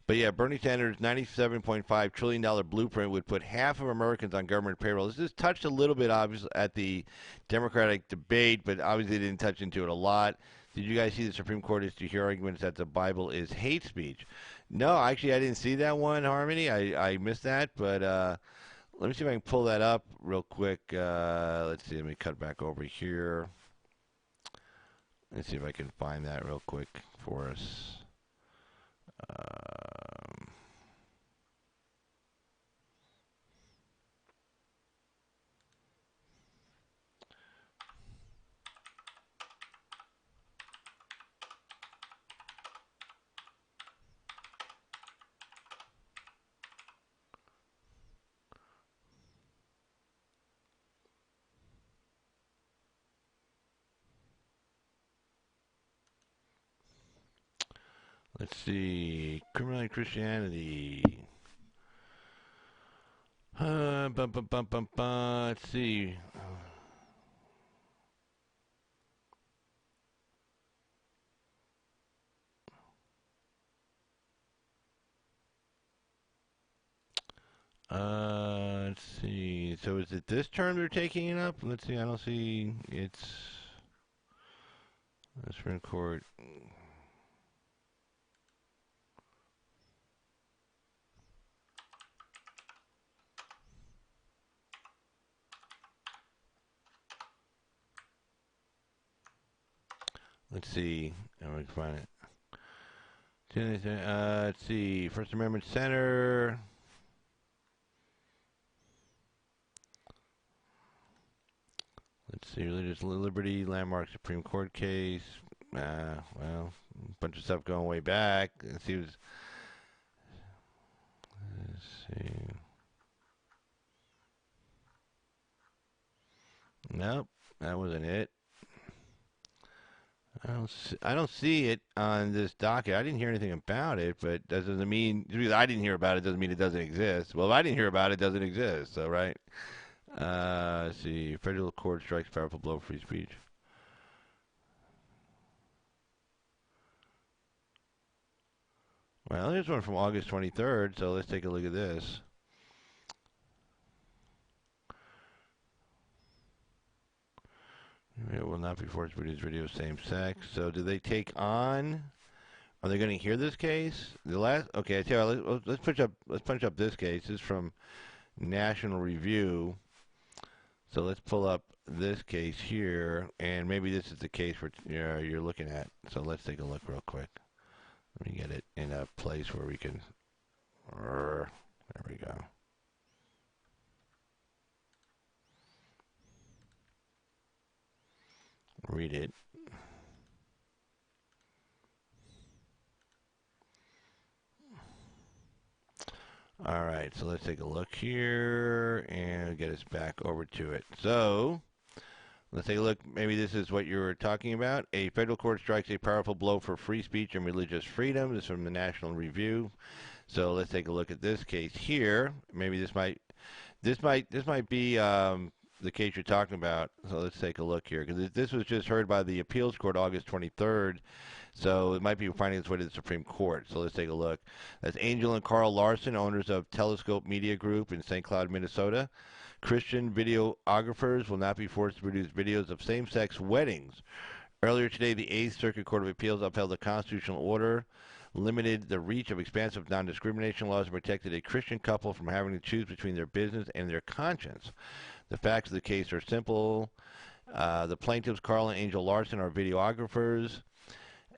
But yeah, Bernie Sanders' $97.5 trillion blueprint would put half of Americans on government payroll. This is touched a little bit, obviously, at the Democratic debate, but obviously didn't touch into it a lot. Did you guys see the Supreme Court is to hear arguments that the Bible is hate speech? No, actually, I didn't see that one, Harmony. I missed that, but let me see if I can pull that up real quick. Let's see. Let me cut back over here. Let's see if I can find that real quick for us. Let's see. Criminal Christianity. Let's see. Let's see. So is it this term they're taking it up? Let's see. I don't see. It's the Supreme Court. Let's see. I'm going to find it. Let's see. First Amendment Center. Let's see. Religious liberty, landmark Supreme Court case. Well, a bunch of stuff going way back. Let's see. Let's see. Nope, that wasn't it. I don't see it on this docket. I didn't hear anything about it, but that doesn't mean because I didn't hear about it doesn't mean it doesn't exist. Well, if I didn't hear about it, it doesn't exist. So right. Let's see. Federal court strikes powerful blow for free speech. Well, here's one from August 23rd. So let's take a look at this. It will not be forced to produce video of same sex. So do they take on? Are they going to hear this case? Okay, I tell you, let's punch up this case. This is from National Review. So let's pull up this case here, and maybe this is the case you're looking at. So let's take a look real quick. Let me get it in a place where we can. There we go. Read it. All right, so let's take a look here and get us back over to it. So Let's take a look. Maybe this is what you were talking about. A federal court strikes a powerful blow for free speech and religious freedom. This is from the National Review. So let's take a look at this case here. Maybe this might be the case you're talking about. So let's take a look here, because this was just heard by the appeals court August 23rd. So it might be finding its way to the Supreme Court. So let's take a look. That's Angel and Carl Larson, owners of Telescope Media Group in St. Cloud, Minnesota. Christian videographers will not be forced to produce videos of same-sex weddings. Earlier today, the Eighth Circuit Court of Appeals upheld a constitutional order, limited the reach of expansive non-discrimination laws, and protected a Christian couple from having to choose between their business and their conscience. The facts of the case are simple. The plaintiffs, Carl and Angel Larson, are videographers.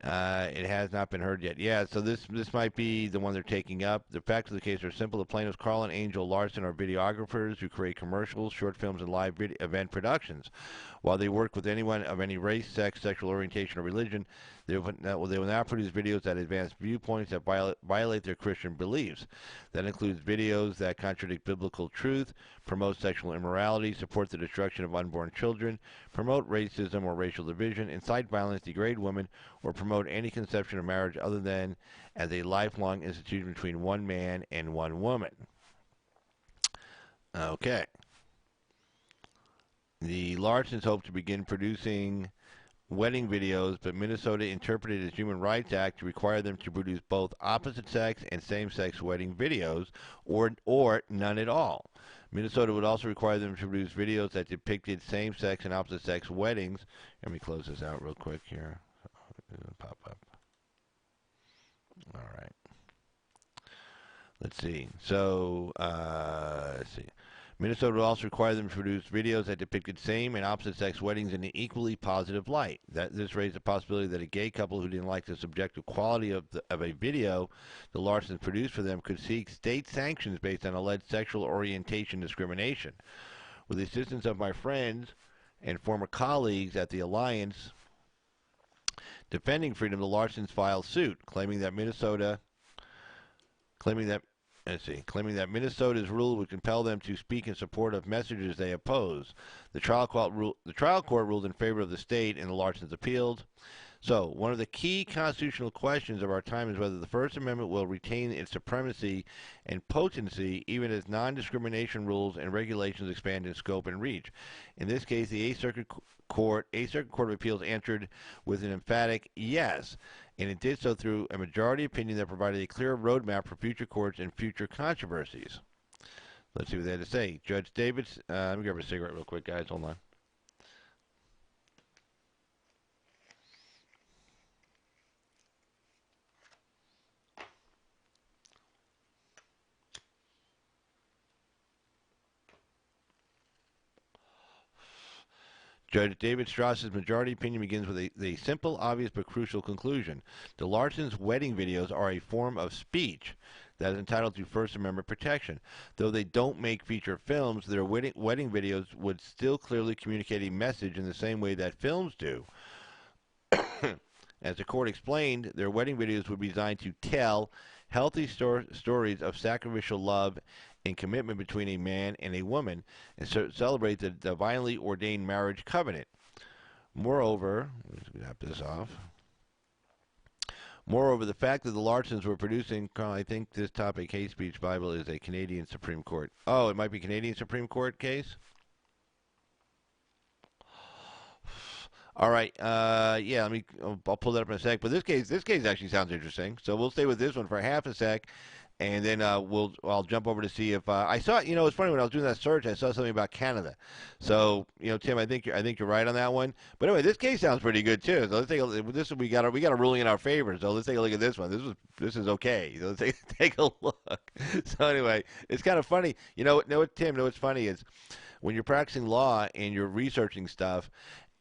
It has not been heard yet. Yeah, so this might be the one they're taking up. The facts of the case are simple. The plaintiffs, Carl and Angel Larson, are videographers who create commercials, short films, and live event productions. While they work with anyone of any race, sex, sexual orientation, or religion, they will not produce videos that advance viewpoints that violate their Christian beliefs. That includes videos that contradict biblical truth, promote sexual immorality, support the destruction of unborn children, promote racism or racial division, incite violence, degrade women, or promote any conception of marriage other than as a lifelong institution between one man and one woman. Okay. The Larsons hope to begin producing wedding videos, but Minnesota interpreted its Human Rights Act to require them to produce both opposite-sex and same-sex wedding videos, or none at all. Minnesota would also require them to produce videos that depicted same-sex and opposite-sex weddings. Let me close this out real quick here. It'll pop up. All right. Let's see. So, let's see. Minnesota would also require them to produce videos that depicted same and opposite-sex weddings in an equally positive light. This raised the possibility that a gay couple who didn't like the subjective quality of a video the Larsons produced for them could seek state sanctions based on alleged sexual orientation discrimination. With the assistance of my friends and former colleagues at the Alliance Defending Freedom, the Larsons filed suit, claiming that Minnesota's rule would compel them to speak in support of messages they oppose. The trial court ruled in favor of the state, and the Larsons appealed. So, one of the key constitutional questions of our time is whether the First Amendment will retain its supremacy and potency even as non-discrimination rules and regulations expand in scope and reach. In this case, the Eighth Circuit Court of Appeals answered with an emphatic yes, and it did so through a majority opinion that provided a clear roadmap for future courts and future controversies. Let's see what they had to say. Judge Davis, let me grab a cigarette real quick, guys. Hold on. Judge David Strauss's majority opinion begins with a simple, obvious, but crucial conclusion. The Larsons' wedding videos are a form of speech that is entitled to First Amendment protection. Though they don't make feature films, their wedding videos would still clearly communicate a message in the same way that films do. As the court explained, their wedding videos would be designed to tell healthy stories of sacrificial love and commitment between a man and a woman, and celebrate the divinely ordained marriage covenant. Moreover, let's wrap this off. Moreover, the fact that the Larsons were producing, I think this topic, hate speech Bible, is a Canadian Supreme Court. Oh, it might be Canadian Supreme Court case? All right, yeah, I'll pull that up in a sec. But this case actually sounds interesting. So we'll stay with this one for half a sec, and then I'll jump over to see if I saw. It's funny, when I was doing that search, I saw something about Canada. So Tim, I think you're right on that one. But anyway, this case sounds pretty good too. So let's take this. We got a ruling in our favor. So let's take a look at this one. This is okay. So let's take a look. So anyway, it's kind of funny. Tim, what's funny is when you're practicing law and you're researching stuff.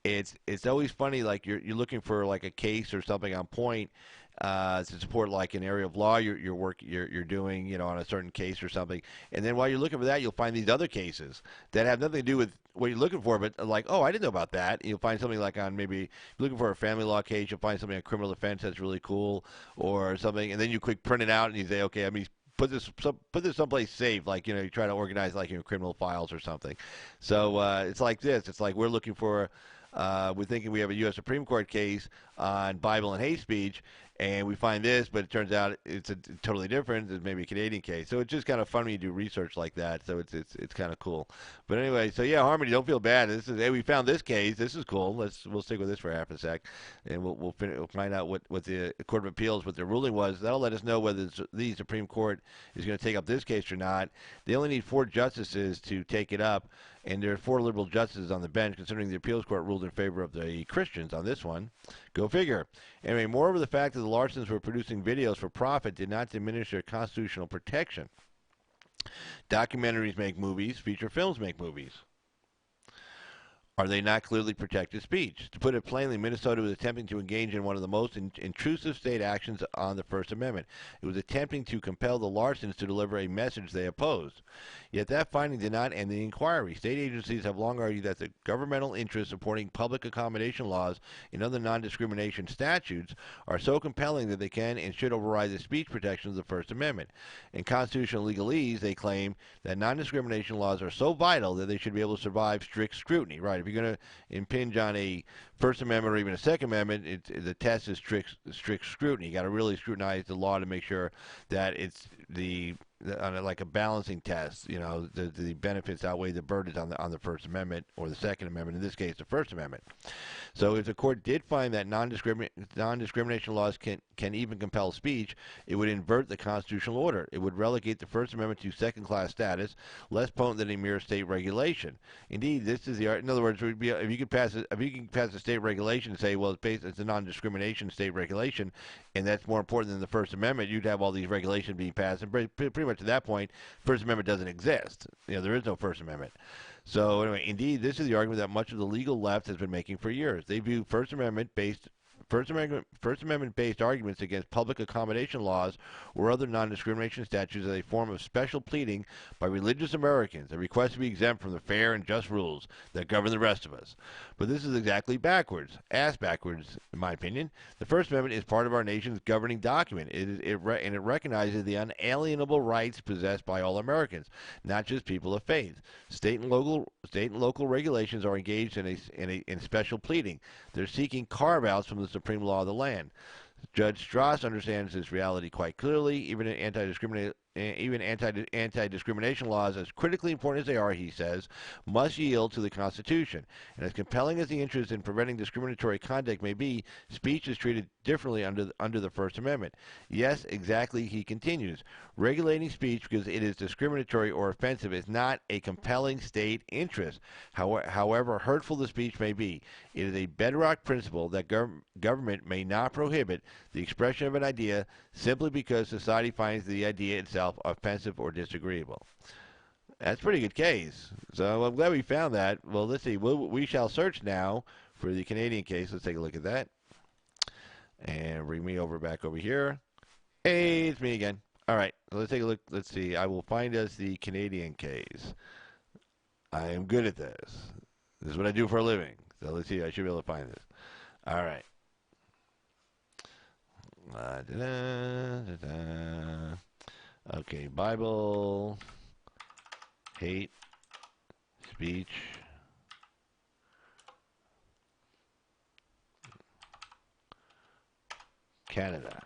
It's always funny, like you're looking for like a case or something on point to support like an area of law you're doing on a certain case or something, and then while you're looking for that, you'll find these other cases that have nothing to do with what you're looking for, but like, oh, I didn't know about that. You'll find something like on maybe looking for a family law case, you'll find something on criminal offense that's really cool or something, and then you quick print it out and you say, okay, let me put this someplace safe, like you try to organize like your criminal files or something. So it's like this. It's like we're looking for. We're thinking we have a U.S. Supreme Court case on Bible and hate speech, and we find this, but it turns out it's totally different. It's maybe a Canadian case. So it's just kind of fun when you do research like that. So it's kind of cool. But anyway, so yeah, Harmony, don't feel bad. This is hey, we found this case. This is cool. We'll stick with this for half a sec, and we'll find out what the Court of Appeals, what their ruling was. That'll let us know whether the Supreme Court is going to take up this case or not. They only need 4 justices to take it up, and there are 4 liberal justices on the bench, considering the appeals court ruled in favor of the Christians on this one. Go figure. Anyway, moreover, the fact that the Larsons were producing videos for profit did not diminish their constitutional protection. Documentaries make movies, feature films make movies. Are they not clearly protected speech? To put it plainly, Minnesota was attempting to engage in one of the most intrusive state actions on the First Amendment. It was attempting to compel the Larsons to deliver a message they opposed. Yet that finding did not end the inquiry. State agencies have long argued that the governmental interests supporting public accommodation laws and other non-discrimination statutes are so compelling that they can and should override the speech protections of the First Amendment. In constitutional legalese, they claim that non-discrimination laws are so vital that they should be able to survive strict scrutiny. Right? If you're going to impinge on a First Amendment or even a Second Amendment, the test is strict scrutiny. You got to really scrutinize the law to make sure that it's like a balancing test. The benefits outweigh the burdens on the First Amendment or the Second Amendment. In this case, the First Amendment. So, if the court did find that non-discrimination laws can even compel speech, it would invert the constitutional order. It would relegate the First Amendment to second-class status, less potent than a mere state regulation. Indeed, this is in other words, if you could pass a state regulation and say, well, it's a non-discrimination state regulation, and that's more important than the First Amendment, you'd have all these regulations being passed, and pretty much at that point, First Amendment doesn't exist. There is no First Amendment. So anyway, indeed, this is the argument that much of the legal left has been making for years. They view First Amendment-based arguments against public accommodation laws or other non-discrimination statutes as a form of special pleading by religious Americans, a request to be exempt from the fair and just rules that govern the rest of us. But this is exactly backwards, ass backwards, in my opinion. The First Amendment is part of our nation's governing document, and it recognizes the unalienable rights possessed by all Americans, not just people of faith. State and local regulations are engaged in special pleading. They're seeking carve-outs from the supreme law of the land. Judge Strauss understands this reality quite clearly. Even anti-discrimination laws, as critically important as they are, he says, must yield to the Constitution. And as compelling as the interest in preventing discriminatory conduct may be, speech is treated differently under the First Amendment. Yes, exactly, he continues. Regulating speech because it is discriminatory or offensive is not a compelling state interest, however hurtful the speech may be. It is a bedrock principle that government may not prohibit the expression of an idea simply because society finds the idea itself offensive or disagreeable. That's a pretty good case. So I'm glad we found that. Well, let's see. We shall search now for the Canadian case. Let's take a look at that. And bring me back over here. Hey, it's me again. All right. Let's take a look. Let's see. I will find us the Canadian case. I am good at this. This is what I do for a living. So let's see. I should be able to find this. All right. Okay, Bible, hate, speech, Canada.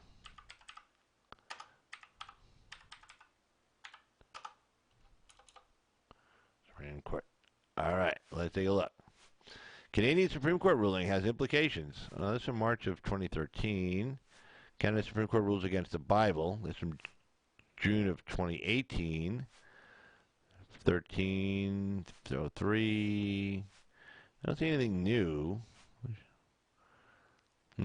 Supreme Court. All right, let's take a look. Canadian Supreme Court ruling has implications. This is from March of 2013. Canada Supreme Court rules against the Bible. This is from June of 2018. 1303. I don't see anything new. I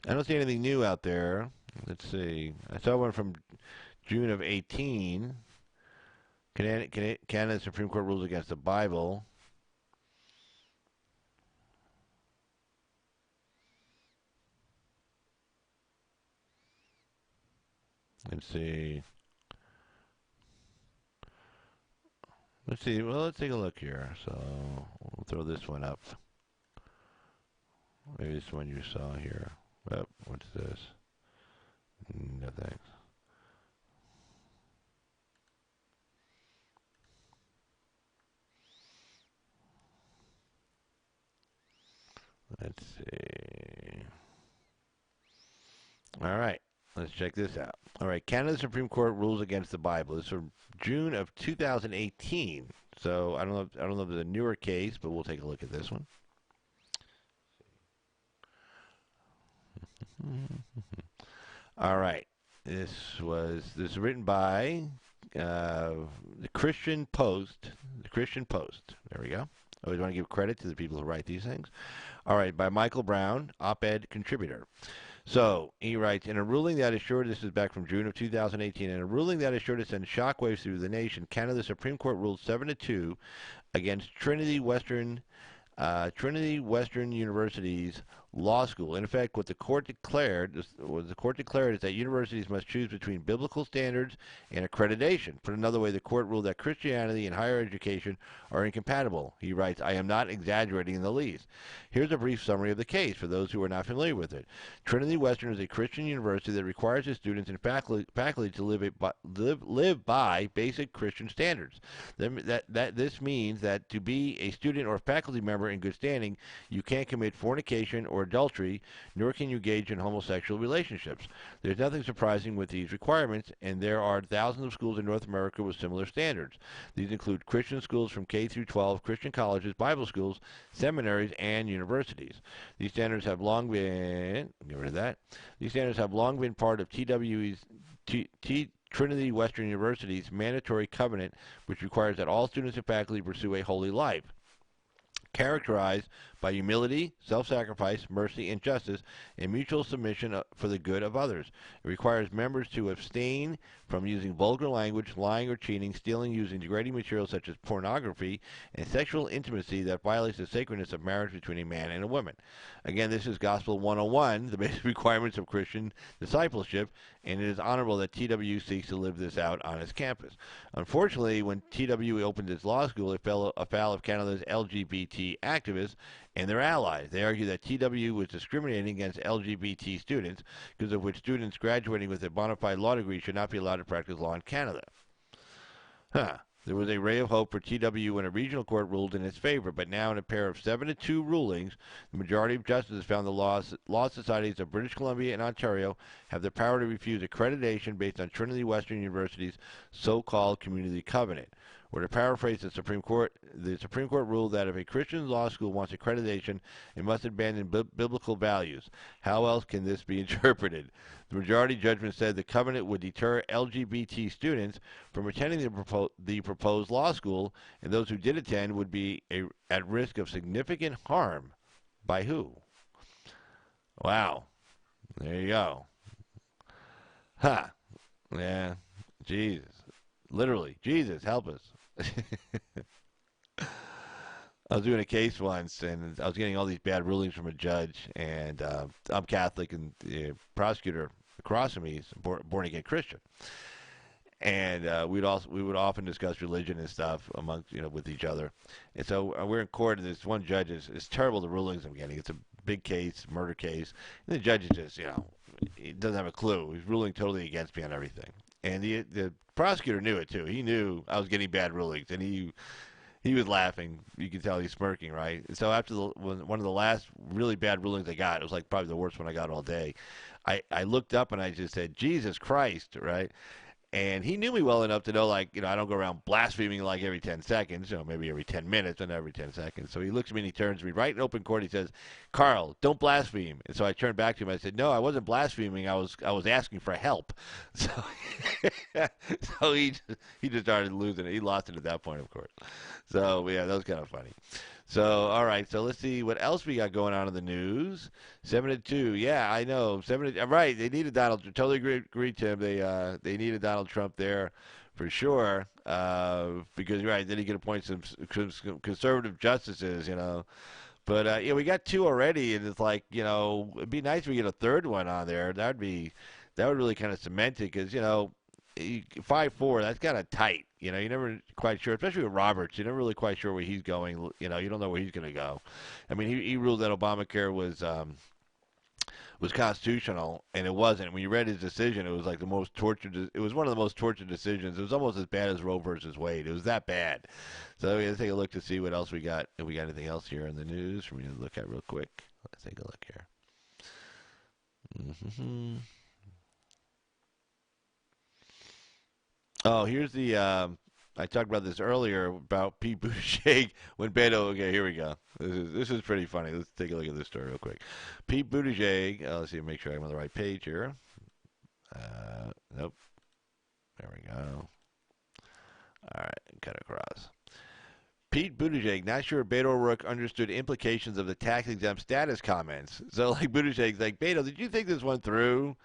don't see anything new out there. Let's see. I saw one from June of 18. Canada Supreme Court rules against the Bible. Let's see. Well, let's take a look here. So we'll throw this one up. Maybe this one you saw here. Oh, what's this? No thanks. Let's see. All right. Let's check this out. All right. Canada's Supreme Court rules against the Bible. This is from June of 2018. So I don't know. I don't know if it's a newer case, but we'll take a look at this one. All right. This is written by the Christian Post. The Christian Post. There we go. I always want to give credit to the people who write these things. All right, by Michael Brown, op-ed contributor. So he writes, in a ruling that assured, this is back from June of 2018, in a ruling that assured to send shockwaves through the nation, Canada's Supreme Court ruled 7-2 against Trinity Western University's law school. In effect, what the court declared is that universities must choose between biblical standards and accreditation. Put another way, the court ruled that Christianity and higher education are incompatible. He writes, I am not exaggerating in the least. Here's a brief summary of the case for those who are not familiar with it. Trinity Western is a Christian university that requires its students and faculty to live by basic Christian standards. This means that to be a student or faculty member in good standing, you can't commit fornication or adultery, nor can you engage in homosexual relationships. There's nothing surprising with these requirements, and there are thousands of schools in North America with similar standards. These include Christian schools from K through 12, Christian colleges, Bible schools, seminaries, and universities. These standards have long been, get rid of that, these standards have long been part of Trinity Western University's mandatory covenant, which requires that all students and faculty pursue a holy life, characterized by humility, self-sacrifice, mercy, and justice, and mutual submission for the good of others. It requires members to abstain from using vulgar language, lying or cheating, stealing, using degrading materials such as pornography, and sexual intimacy that violates the sacredness of marriage between a man and a woman. Again, this is Gospel 101, the basic requirements of Christian discipleship, and it is honorable that TWU seeks to live this out on its campus. Unfortunately, when TWU opened its law school, it fell afoul of Canada's LGBT activists and their allies. They argue that TWU was discriminating against LGBT students, because of which students graduating with a bona fide law degree should not be allowed to practice law in Canada. There was a ray of hope for TWU when a regional court ruled in its favor, but now in a pair of 7-2 rulings, the majority of justices found the law societies of British Columbia and Ontario have the power to refuse accreditation based on Trinity Western University's so-called community covenant. Or to paraphrase the Supreme Court ruled that if a Christian law school wants accreditation, it must abandon biblical values. How else can this be interpreted? The majority judgment said the covenant would deter LGBT students from attending the proposed law school, and those who did attend would be at risk of significant harm. By who? Wow. There you go. Yeah. Jesus. Literally. Jesus, help us. I was doing a case once, and I was getting all these bad rulings from a judge, and I'm Catholic, and the prosecutor across from me is born-again Christian. And we would often discuss religion and stuff with each other. And so we're in court, and this one judge it's terrible, the rulings I'm getting. It's a big case, murder case, and the judge is just, he doesn't have a clue. He's ruling totally against me on everything. And the prosecutor knew it too. He knew I was getting bad rulings, and he was laughing. You could tell he's smirking, right? And so after one of the last really bad rulings I got, it was like probably the worst one I got all day. I looked up and I just said, Jesus Christ, right? And he knew me well enough to know, I don't go around blaspheming like every 10 seconds, maybe every 10 minutes and every 10 seconds. So he looks at me and he turns to me right in open court. He says, Carl, don't blaspheme. And so I turned back to him. I said, no, I wasn't blaspheming. I was asking for help. So, so he just started losing it. He lost it at that point, of course. So, yeah, that was kind of funny. So, all right. So let's see what else we got going on in the news. 7-2. Yeah, I know. 7-2. Right. They needed Donald. Totally agree, Tim. They needed Donald Trump there for sure. Because right, then he could appoint some conservative justices. But we got two already, and it's like it'd be nice if we get a third one on there. That would really kind of cement it, because 5-4. That's kind of tight. You know, you're never quite sure, especially with Roberts. You're never really quite sure where he's going. You know, you don't know where he's going to go. I mean, he ruled that Obamacare was constitutional, and it wasn't. When you read his decision, it was like the most tortured. It was one of the most tortured decisions. It was almost as bad as Roe versus Wade. It was that bad. So let's take a look to see what else we got. If we got anything else here in the news for me to look at real quick. Let's take a look here. Oh, here's the. I talked about this earlier about Pete Buttigieg when Beto. Okay, here we go. This is pretty funny. Let's take a look at this story real quick. Pete Buttigieg. Let's see, make sure I'm on the right page here. Nope. There we go. All right, cut across. Pete Buttigieg, not sure Beto O'Rourke understood implications of the tax-exempt status comments. So, like, Buttigieg's like, Beto, did you think this went through?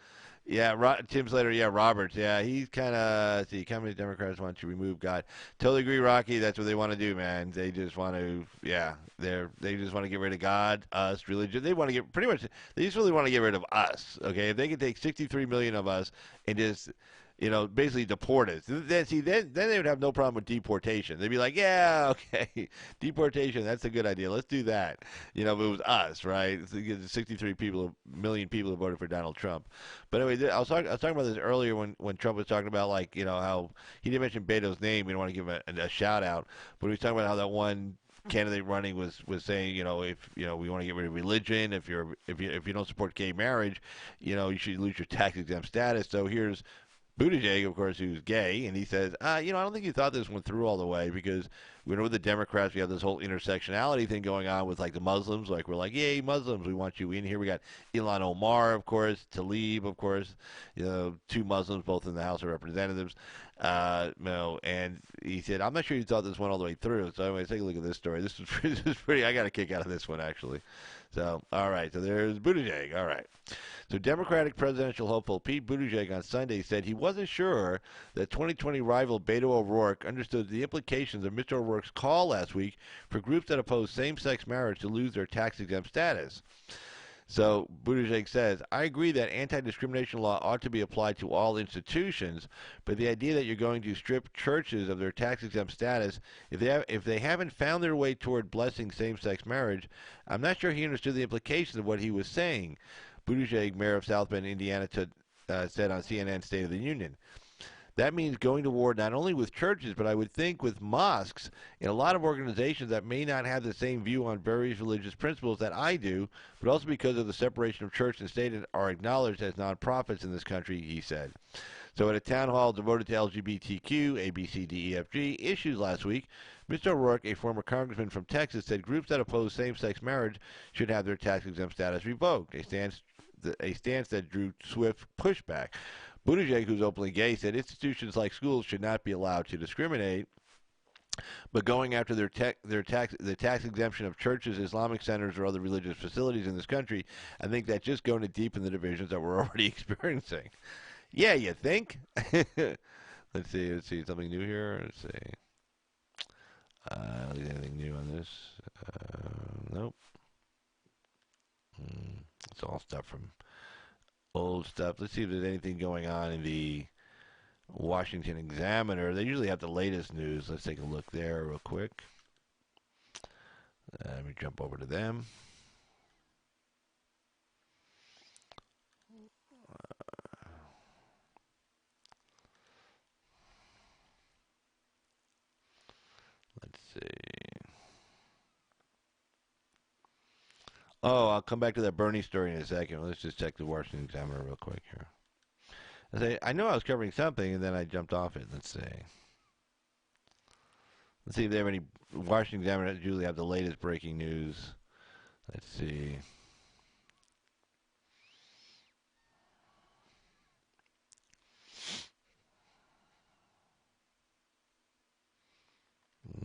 Yeah, Tim Slater, yeah, Roberts, yeah, he's kind of, see, Communist Democrats want to remove God. Totally agree, Rocky, that's what they want to do, man. They just want to, yeah, they just want to get rid of God, us, religion. They want to get, pretty much, they just really want to get rid of us, okay? If they can take 63 million of us and just, you know, basically deport us. Then they would have no problem with deportation. They'd be like, yeah, okay, deportation, that's a good idea. Let's do that. You know, if it was us, right? 63 million people who voted for Donald Trump. But anyway, I was talking about this earlier when Trump was talking about, like, you know, how he didn't mention Beto's name. We don't want to give him a shout out, but he was talking about how that one candidate running was saying, you know, if you know we want to get rid of religion, if you don't support gay marriage, you know, you should lose your tax exempt status. So here's Buttigieg, of course, who's gay, and he says, you know, I don't think you thought this went through all the way because we know with the Democrats we have this whole intersectionality thing going on with, like, the Muslims. Like, we're like, yay, Muslims, we want you in here. We got Ilhan Omar, of course, Tlaib, of course, you know, two Muslims, both in the House of Representatives. You know, and he said, I'm not sure you thought this went all the way through. So anyway, take a look at this story. This is pretty. I got a kick out of this one, actually. So, all right. So there's Buttigieg. All right. So Democratic presidential hopeful Pete Buttigieg on Sunday said he wasn't sure that 2020 rival Beto O'Rourke understood the implications of Mr. O'Rourke's call last week for groups that oppose same-sex marriage to lose their tax-exempt status. So Buttigieg says, I agree that anti-discrimination law ought to be applied to all institutions, but the idea that you're going to strip churches of their tax-exempt status if they haven't found their way toward blessing same-sex marriage, I'm not sure he understood the implications of what he was saying. Buttigieg, mayor of South Bend, Indiana, said on CNN State of the Union. That means going to war not only with churches, but I would think with mosques and a lot of organizations that may not have the same view on various religious principles that I do, but also because of the separation of church and state are acknowledged as nonprofits in this country, he said. So at a town hall devoted to LGBTQ, A, B, C, D, E, F, G issues last week, Mr. O'Rourke, a former congressman from Texas, said groups that oppose same-sex marriage should have their tax-exempt status revoked, a stance that drew swift pushback. Buttigieg, who's openly gay, said institutions like schools should not be allowed to discriminate, but going after the tax exemption of churches, Islamic centers, or other religious facilities in this country, I think that's just going to deepen the divisions that we're already experiencing. Yeah, you think? Let's see, something new here. Let's see. Anything new on this? Nope. It's all stuff from old stuff. Let's see if there's anything going on in the Washington Examiner. They usually have the latest news. Let's take a look there real quick. Let me jump over to them. Let's see. Oh, I'll come back to that Bernie story in a second. Let's just check the Washington Examiner real quick here. I know I was covering something, and then I jumped off it. Let's see. Let's see if they have any. Washington Examiner usually have the latest breaking news. Let's see.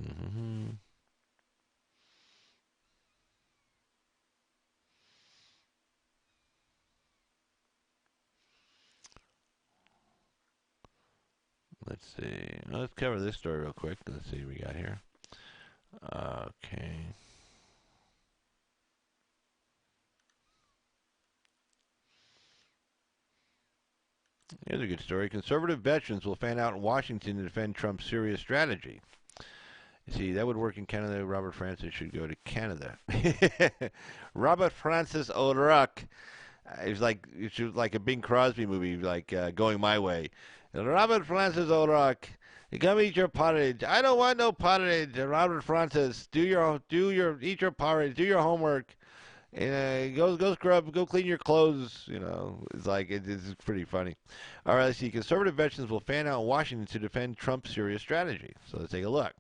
Mm-hmm. Let's see. Let's cover this story real quick. Let's see what we got here. Okay. Here's a good story. Conservative veterans will fan out in Washington to defend Trump's Syria strategy. See, that would work in Canada. Robert Francis should go to Canada. Robert Francis O'Rourke. It's like a Bing Crosby movie, like Going My Way. Robert Francis O'Rourke, you come eat your porridge. I don't want no porridge. Robert Francis, eat your porridge, do your homework, and go scrub, go clean your clothes. It's pretty funny. All right, let's see. Conservative veterans will fan out in Washington to defend Trump's Syria strategy. So let's take a look.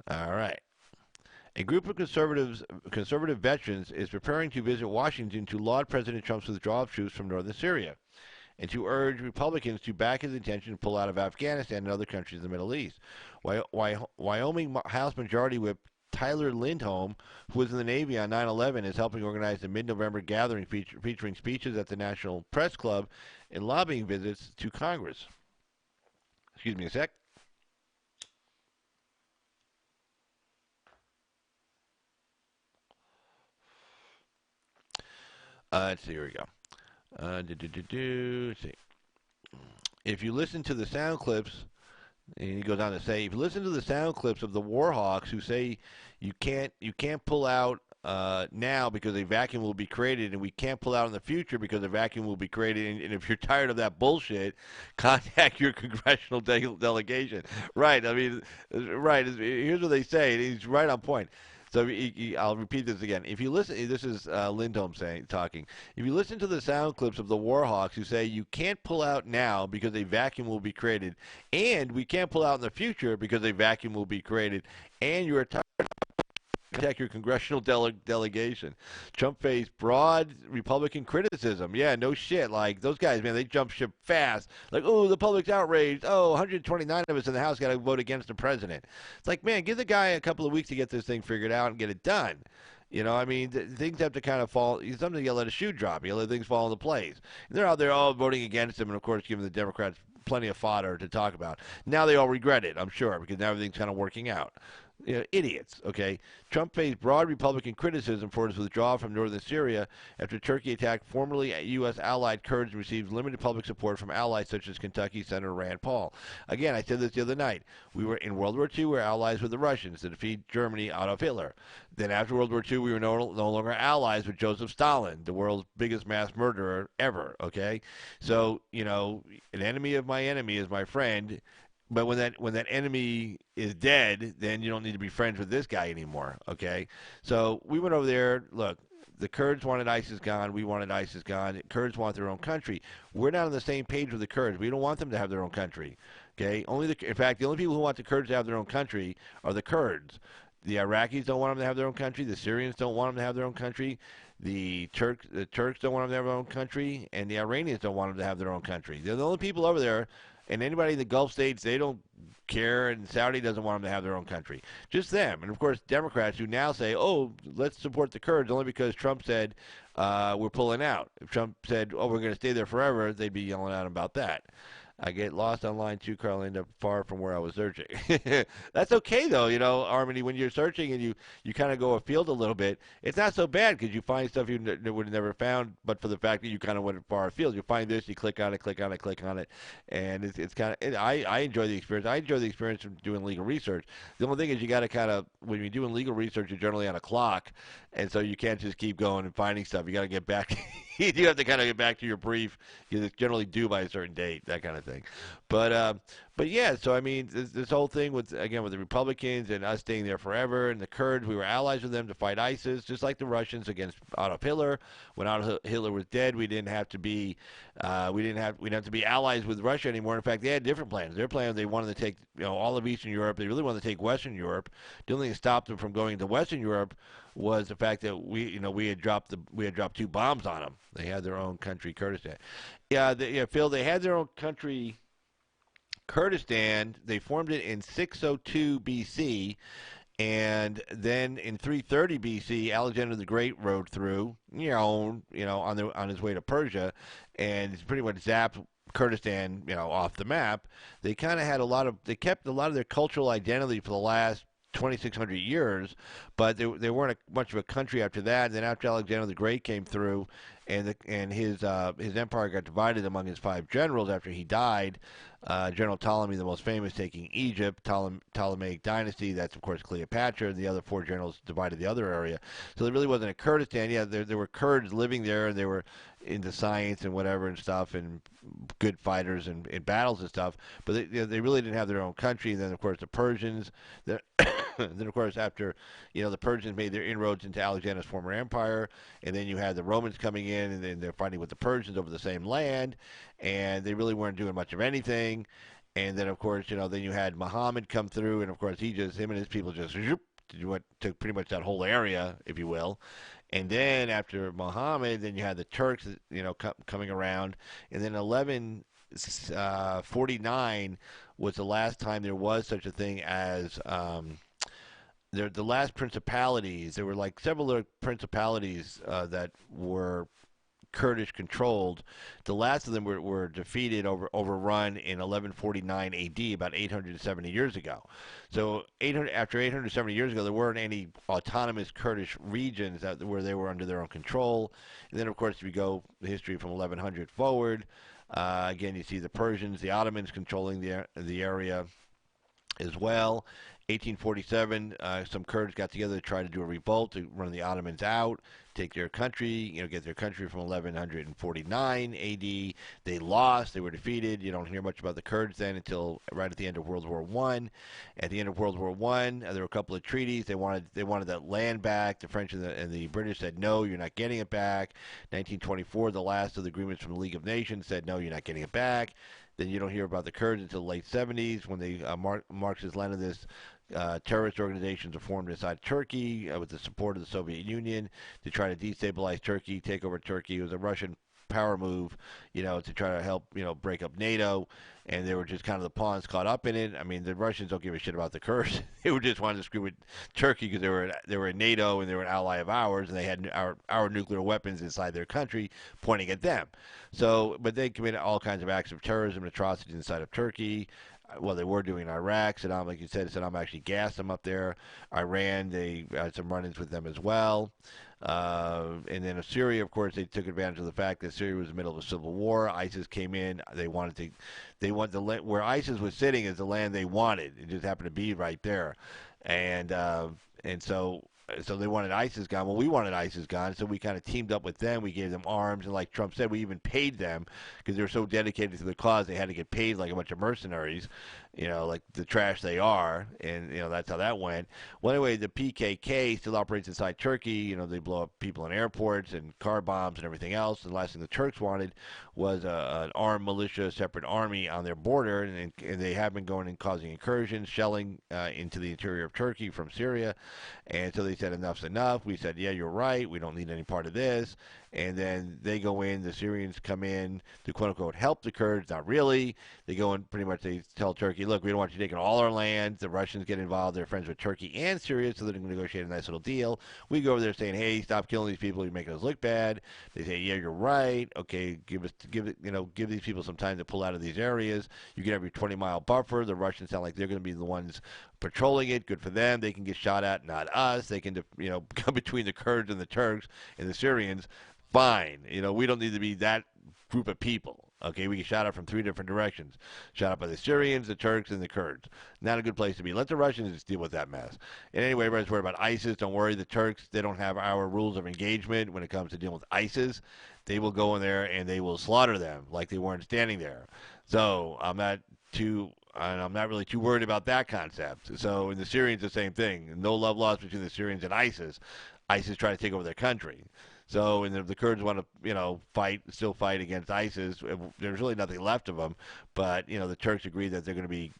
All right. A group of conservative veterans is preparing to visit Washington to laud President Trump's withdrawal of troops from northern Syria and to urge Republicans to back his intention to pull out of Afghanistan and other countries in the Middle East. Wyoming House Majority Whip Tyler Lindholm, who was in the Navy on 9/11, is helping organize a mid-November gathering featuring speeches at the National Press Club and lobbying visits to Congress. Excuse me a sec. Let's see, here we go. Let's see. If you listen to the sound clips, and he goes on to say, if you listen to the sound clips of the war hawks who say you can't pull out now because a vacuum will be created, and we can't pull out in the future because a vacuum will be created, and if you're tired of that bullshit, contact your congressional delegation. Right. I mean, right. Here's what they say, and he's right on point. So I'll repeat this again. If you listen, this is Lindholm talking. If you listen to the sound clips of the Warhawks who say you can't pull out now because a vacuum will be created, and we can't pull out in the future because a vacuum will be created, and you're tired, contact your congressional delegation. Trump faced broad Republican criticism. Yeah, no shit. Like, those guys, man, they jump ship fast. Like, oh, the public's outraged. Oh, 129 of us in the House got to vote against the president. It's like, man, give the guy a couple of weeks to get this thing figured out and get it done. You know, I mean, things have to kind of fall. Sometimes you got to let a shoe drop. You got to let things fall into place. And they're out there all voting against him and, of course, giving the Democrats plenty of fodder to talk about. Now they all regret it, I'm sure, because now everything's kind of working out. Idiots, okay? Trump faced broad Republican criticism for his withdrawal from northern Syria after Turkey attacked formerly U.S. allied Kurds and received limited public support from allies such as Kentucky Senator Rand Paul. Again, I said this the other night. We were in World War II, we were allies with the Russians to defeat Germany, Adolf Hitler. Then after World War II, we were no longer allies with Joseph Stalin, the world's biggest mass murderer ever, okay? So, an enemy of my enemy is my friend. But when that enemy is dead, then you don't need to be friends with this guy anymore, okay? So we went over there. Look, the Kurds wanted ISIS gone. We wanted ISIS gone. The Kurds want their own country. We're not on the same page with the Kurds. We don't want them to have their own country, okay? In fact, the only people who want the Kurds to have their own country are the Kurds. The Iraqis don't want them to have their own country. The Syrians don't want them to have their own country. The Turks don't want them to have their own country. And the Iranians don't want them to have their own country. They're the only people over there. And anybody in the Gulf states, they don't care, and Saudi doesn't want them to have their own country. Just them. And, of course, Democrats who now say, oh, let's support the Kurds only because Trump said we're pulling out. If Trump said, oh, we're going to stay there forever, they'd be yelling at him about that. I get lost online too, Carl. I end up far from where I was searching. That's okay, though, Harmony, when you're searching and you kind of go afield a little bit, it's not so bad because you find stuff you would have never found, but for the fact that you kind of went far afield. You find this, you click on it, and it's kind of, I enjoy the experience. I enjoy the experience of doing legal research. The only thing is you got to kind of, when you're doing legal research, you're generally on a clock, and so you can't just keep going and finding stuff. You got to get back. You have to kind of get back to your brief because it's generally due by a certain date, that kind of thing. But yeah, so I mean, this whole thing with the Republicans and us staying there forever, and the Kurds, we were allies with them to fight ISIS, just like the Russians against Adolf Hitler. When Adolf Hitler was dead, we didn't have to be allies with Russia anymore. In fact, they had different plans. Their plan, they wanted to take all of Eastern Europe. They really wanted to take Western Europe. The only thing that stopped them from going to Western Europe was the fact that we had dropped 2 bombs on them. They had their own country, Kurdistan. Phil, they had their own country, Kurdistan. They formed it in 602 BC, and then in 330 BC, Alexander the Great rode through, on his way to Persia, and it's pretty much zapped Kurdistan, off the map. They kind of had they kept a lot of their cultural identity for the last 2,600 years, but they weren't much of a country after that. And then after Alexander the Great came through, and his empire got divided among his 5 generals after he died. General Ptolemy, the most famous, taking Egypt, Ptolemaic dynasty. That's of course Cleopatra. The other 4 generals divided the other area. So there really wasn't a Kurdistan. Yeah, there were Kurds living there, and they were into science and whatever and stuff, and good fighters and in battles and stuff. But they really didn't have their own country. And then of course the Persians. Then of course after the Persians made their inroads into Alexander's former empire, and then you had the Romans coming in, and then they're fighting with the Persians over the same land, and they really weren't doing much of anything. And then of course then you had Muhammad come through, and of course him and his people just took pretty much that whole area, if you will. And then after Muhammad, then you had the Turks, coming around, and then 1149 was the last time there was such a thing as the last principalities. There were like several other principalities that were Kurdish controlled. The last of them were defeated, overrun in 1149 AD, about 870 years ago. So after 870 years ago, there weren't any autonomous Kurdish regions where they were under their own control. And then, of course, if you go the history from 1100 forward, again, you see the Persians, the Ottomans controlling the area as well. 1847, some Kurds got together to try to do a revolt to run the Ottomans out, take their country, get their country from 1149 AD. They lost. They were defeated. You don't hear much about the Kurds then until right at the end of World War I. At the end of World War I, there were a couple of treaties. They wanted that land back. The French and the British said, no, you're not getting it back. 1924, the last of the agreements from the League of Nations said, no, you're not getting it back. Then you don't hear about the Kurds until the late 70s when the Marxist-Leninist terrorist organizations are formed inside Turkey with the support of the Soviet Union to try to destabilize Turkey, take over Turkey. It was a Russian power move, to try to help, break up NATO, and they were just kind of the pawns caught up in it. I mean, the Russians don't give a shit about the Kurds. They were just wanting to screw with Turkey because they were in NATO and they were an ally of ours, and they had our nuclear weapons inside their country pointing at them. So, but they committed all kinds of acts of terrorism and atrocities inside of Turkey. Well, they were doing in Iraq. Saddam, like you said, Saddam actually gassed them up there. Iran, they had some run-ins with them as well. And then Syria, of course, they took advantage of the fact that Syria was in the middle of a civil war. ISIS came in. They wanted where ISIS was sitting is the land they wanted. It just happened to be right there, and so they wanted ISIS gone. Well, we wanted ISIS gone, so we kind of teamed up with them. We gave them arms, and like Trump said, we even paid them because they were so dedicated to the cause. They had to get paid like a bunch of mercenaries, like the trash they are, and that's how that went. Well, anyway, the PKK still operates inside Turkey. They blow up people in airports and car bombs and everything else. And the last thing the Turks wanted was an armed militia, separate army on their border, and they have been going and causing incursions, shelling into the interior of Turkey from Syria, and so they said enough's enough. We said, yeah, you're right. We don't need any part of this. And then they go in, the Syrians come in to quote-unquote help the Kurds. Not really. They go in, pretty much they tell Turkey, look, we don't want you taking all our land. The Russians get involved. They're friends with Turkey and Syria, so they're going to negotiate a nice little deal. We go over there saying, hey, stop killing these people. You're making us look bad. They say, yeah, you're right. Okay, give these people some time to pull out of these areas. You get every 20-mile buffer. The Russians sound like they're going to be the ones patrolling it. Good for them. They can get shot at, not us. They can, come between the Kurds and the Turks and the Syrians. Fine. We don't need to be that group of people. Okay, we get shot at from 3 different directions. Shot at by the Syrians, the Turks, and the Kurds. Not a good place to be. Let the Russians just deal with that mess. And anyway, everybody's worried about ISIS. Don't worry. The Turks, they don't have our rules of engagement when it comes to dealing with ISIS. They will go in there and they will slaughter them like they weren't standing there. So I'm not really too worried about that concept. So in the Syrians, the same thing. No love lost between the Syrians and ISIS. ISIS trying to take over their country. So, and if the Kurds want to, still fight against ISIS, there's really nothing left of them. But, the Turks agree that they're going to be,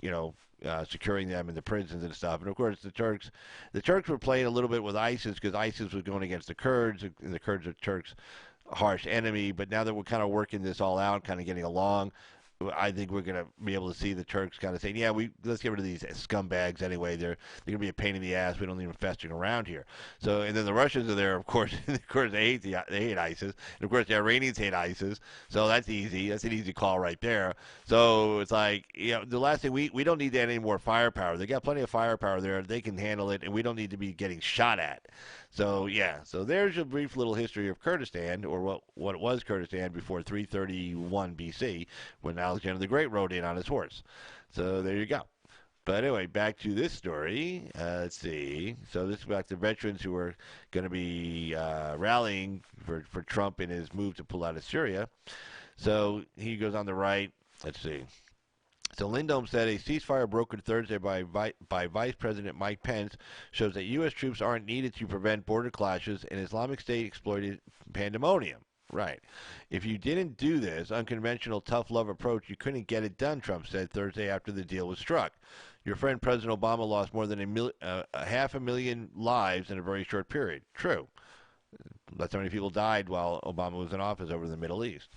securing them in the prisons and stuff. And of course, the Turks were playing a little bit with ISIS because ISIS was going against the Kurds, and the Kurds are Turks' harsh enemy. But now that we're kind of working this all out, kind of getting along, I think we're going to be able to see the Turks kind of saying, yeah, let's get rid of these scumbags anyway. They're going to be a pain in the ass. We don't need them festering around here. So, and then the Russians are there, of course. Of course, they hate ISIS, and of course the Iranians hate ISIS. So that's easy. That's an easy call right there. So it's like, the last thing we don't need any more firepower. They got plenty of firepower there. They can handle it, and we don't need to be getting shot at. So yeah, so there's a brief little history of Kurdistan, or what it was Kurdistan before 331 BC, when Alexander the Great rode in on his horse. So there you go. But anyway, back to this story. Let's see. So this is about the veterans who are going to be rallying for Trump in his move to pull out of Syria. So he goes on the right. Let's see. So Lindholm said a ceasefire brokered Thursday by Vice President Mike Pence shows that U.S. troops aren't needed to prevent border clashes and Islamic State exploited pandemonium. Right. If you didn't do this unconventional tough love approach, you couldn't get it done, Trump said Thursday after the deal was struck. Your friend President Obama lost more than a 500,000 lives in a very short period. True. That's how many people died while Obama was in office over in the Middle East.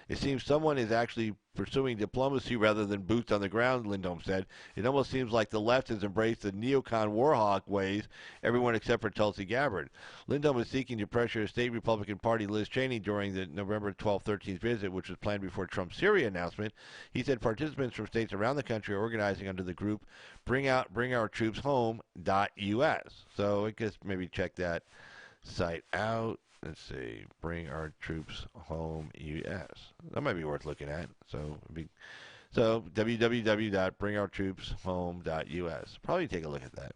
It seems someone is actually pursuing diplomacy rather than boots on the ground, Lindholm said. It almost seems like the left has embraced the neocon warhawk ways, everyone except for Tulsi Gabbard. Lindholm is seeking to pressure state Republican Party Liz Cheney during the November 12-13 visit, which was planned before Trump's Syria announcement. He said participants from states around the country are organizing under the group Bring Our Troops Home.us. So I guess maybe check that site out. Let's see, Bring Our Troops Home US. That might be worth looking at. So www.bringourtroopshome.us. Probably take a look at that.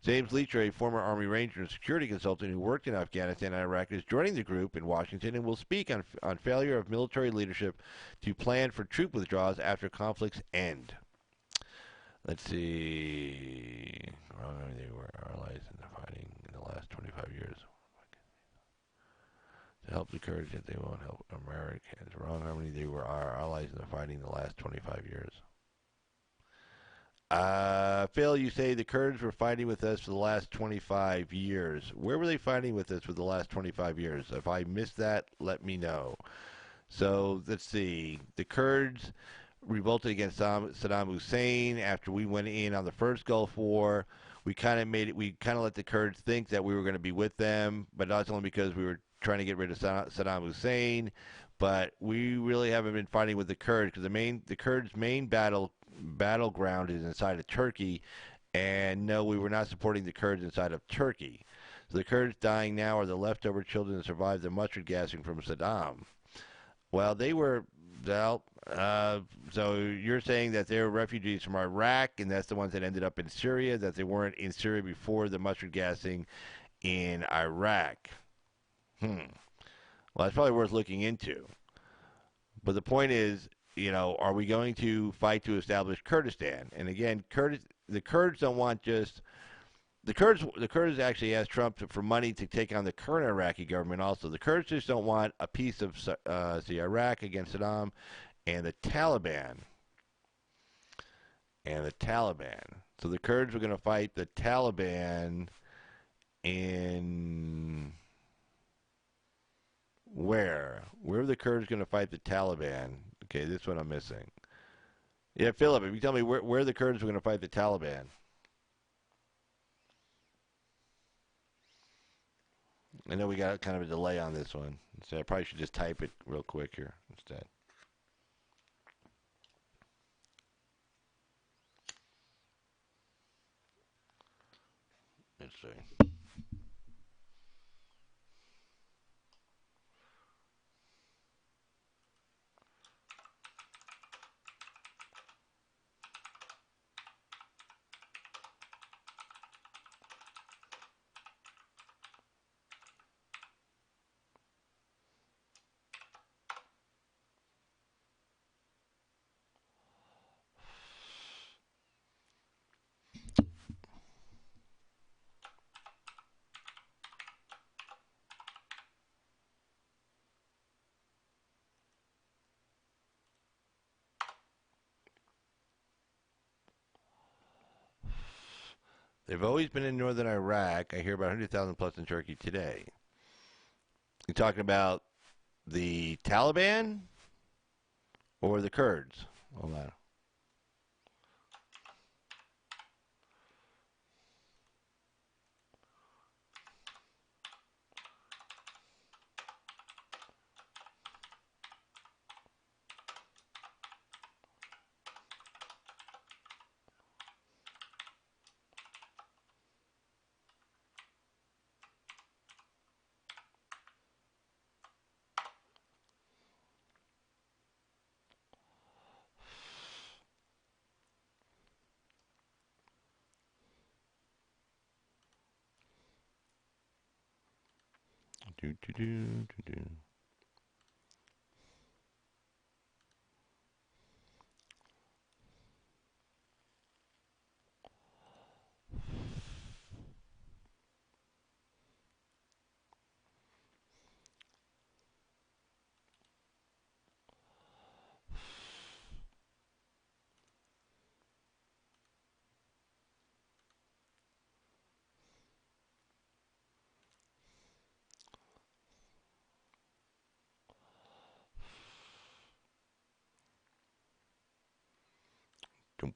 James Leacher, a former Army Ranger and security consultant who worked in Afghanistan and Iraq, is joining the group in Washington and will speak on failure of military leadership to plan for troop withdrawals after conflicts end. Let's see. They were allies in the fighting in the last 25 years. To help the Kurds, yet they won't help Americans. Wrong, Harmony, they were our allies in the fighting the last 25 years. Phil, you say the Kurds were fighting with us for the last 25 years. Where were they fighting with us for the last 25 years? If I missed that, let me know. So, let's see. The Kurds revolted against Saddam Hussein after we went in on the first Gulf War. We kind of let the Kurds think that we were going to be with them, but that's only because we were trying to get rid of Saddam Hussein, but we really haven't been fighting with the Kurds because the Kurds' main battleground is inside of Turkey, and no, we were not supporting the Kurds inside of Turkey. So the Kurds dying now are the leftover children that survived the mustard gassing from Saddam. Well, they were, so you're saying that they were refugees from Iraq, and that's the ones that ended up in Syria, that they weren't in Syria before the mustard gassing in Iraq. Well, that's probably worth looking into. But the point is, are we going to fight to establish Kurdistan? And again, the Kurds don't want just the Kurds actually asked Trump for money to take on the current Iraqi government. Also, the Kurds just don't want a piece of Iraq against Saddam and the Taliban. So the Kurds were going to fight the Taliban in. Where are the Kurds going to fight the Taliban? Okay, this one I'm missing. Yeah, Philip, if you tell me where the Kurds are going to fight the Taliban. I know we got kind of a delay on this one, so I probably should just type it real quick here instead. Let's see. They've always been in northern Iraq. I hear about 100,000 plus in Turkey today. You talking about the Taliban or the Kurds? Hold on. Do, do, do, do, do. Dum.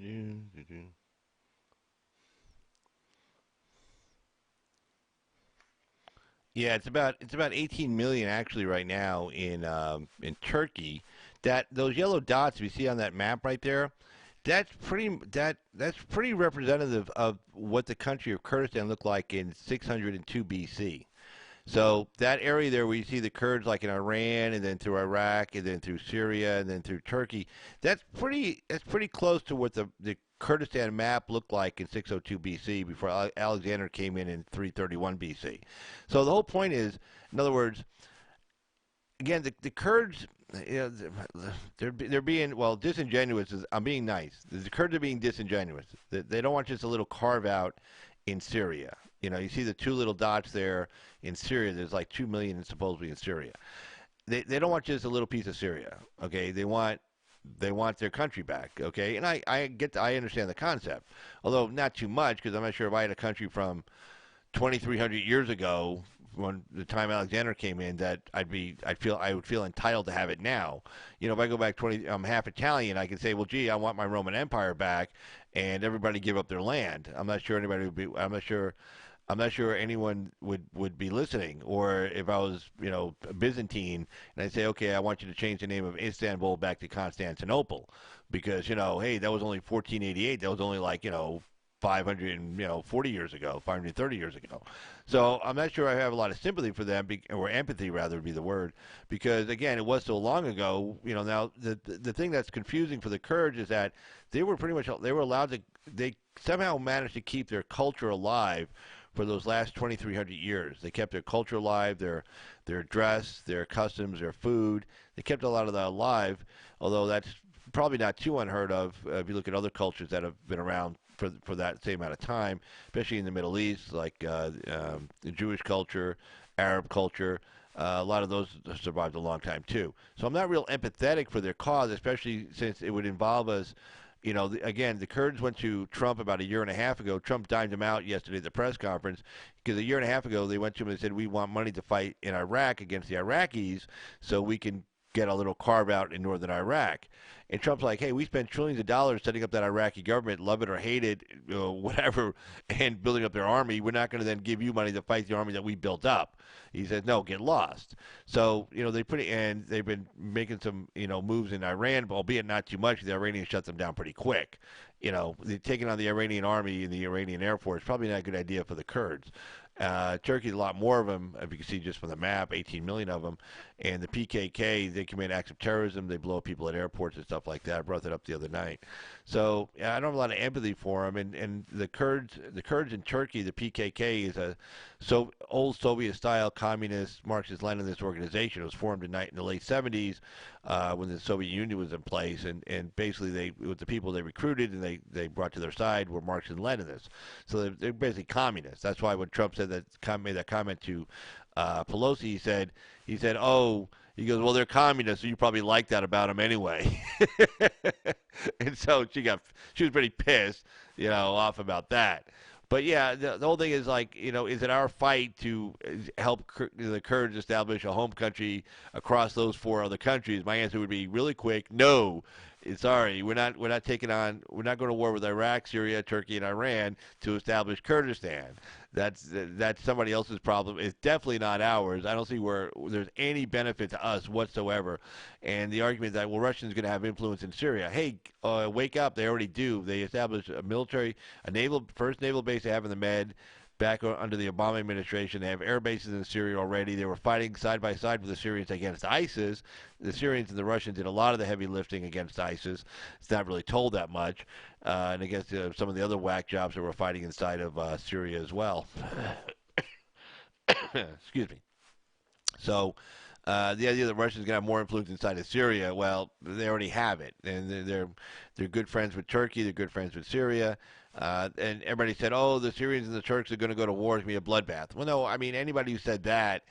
Do, do, do. Yeah, it's about 18 million actually right now in Turkey. That those yellow dots we see on that map right there, that's pretty representative of what the country of Kurdistan looked like in 602 BC. So that area there where you see the Kurds like in Iran and then through Iraq and then through Syria and then through Turkey, that's pretty close to what the Kurdistan map looked like in 602 BC before Alexander came in 331 BC. So the whole point is, in other words, again, the Kurds, you know, they're being well disingenuous. I'm being nice. The Kurds are being disingenuous. They don't want just a little carve out in Syria. You know, you see the two little dots there in Syria. There's like 2 million supposedly in Syria. They don't want just a little piece of Syria. Okay, they want their country back. Okay, and I understand the concept, although not too much because I'm not sure if I had a country from 2,300 years ago, when the time Alexander came in, that I would feel entitled to have it now. You know, if I go back 20, I'm half Italian. I can say, well, gee, I want my Roman Empire back, and everybody give up their land. I'm not sure anybody would be. I'm not sure anyone would be listening. Or if I was, Byzantine, and I'd say, okay, I want you to change the name of Istanbul back to Constantinople, because hey, that was only 1488. That was only like 540 years ago, 530 years ago. So I'm not sure I have a lot of sympathy for them, or empathy rather would be the word, because again, it was so long ago. Now the thing that's confusing for the Kurds is that they were allowed to, they somehow managed to keep their culture alive for those last 2,300 years. They kept their culture alive, their dress, their customs, their food. They kept a lot of that alive, although that's probably not too unheard of if you look at other cultures that have been around for that same amount of time, especially in the Middle East, like the Jewish culture, Arab culture. A lot of those survived a long time too. So I'm not real empathetic for their cause, especially since it would involve us. Again, the Kurds went to Trump about a year and a half ago. Trump dined them out yesterday at the press conference because a year and a half ago they went to him and said, we want money to fight in Iraq against the Iraqis so we can get a little carve out in northern Iraq. And Trump's like, hey, we spent trillions of dollars setting up that Iraqi government, love it or hate it, whatever, and building up their army. We're not going to then give you money to fight the army that we built up. He says, no, get lost. So, and they've been making some, moves in Iran, albeit not too much. The Iranians shut them down pretty quick. Taking on the Iranian army and the Iranian Air Force, probably not a good idea for the Kurds. Turkey's a lot more of them, if you can see just from the map, 18 million of them. And the PKK, they commit acts of terrorism. They blow up people at airports and stuff like that. I brought that up the other night. So yeah, I don't have a lot of empathy for them. And the Kurds in Turkey, the PKK is a old Soviet-style communist Marxist-Leninist organization. It was formed in the late 70s when the Soviet Union was in place, and basically with the people they recruited and they brought to their side were Marxists and Leninists. So they're basically communists. That's why when Trump made that comment to Pelosi, he said, oh, he goes, well, they're communists, so you probably like that about them anyway. And so she was pretty pissed, off about that. But yeah, the whole thing is like, is it our fight to help the Kurds establish a home country across those four other countries? My answer would be really quick: no. Sorry, we're not we're not going to war with Iraq, Syria, Turkey, and Iran to establish Kurdistan. That's somebody else's problem. It's definitely not ours. I don't see where there's any benefit to us whatsoever. And the argument that, well, Russians going to have influence in Syria. Hey, wake up! They already do. They established first naval base they have in the Med. Back under the Obama administration, they have air bases in Syria already. They were fighting side by side with the Syrians against ISIS. The Syrians and the Russians did a lot of the heavy lifting against ISIS. It's not really told that much, and against some of the other whack jobs that were fighting inside of Syria as well. Excuse me. So the idea that Russia's going to have more influence inside of Syria, well, they already have it, and they're good friends with Turkey. They're good friends with Syria. And everybody said, "Oh, the Syrians and the Turks are going to go to war. It's going to be a bloodbath." Well, no. I mean, anybody who said that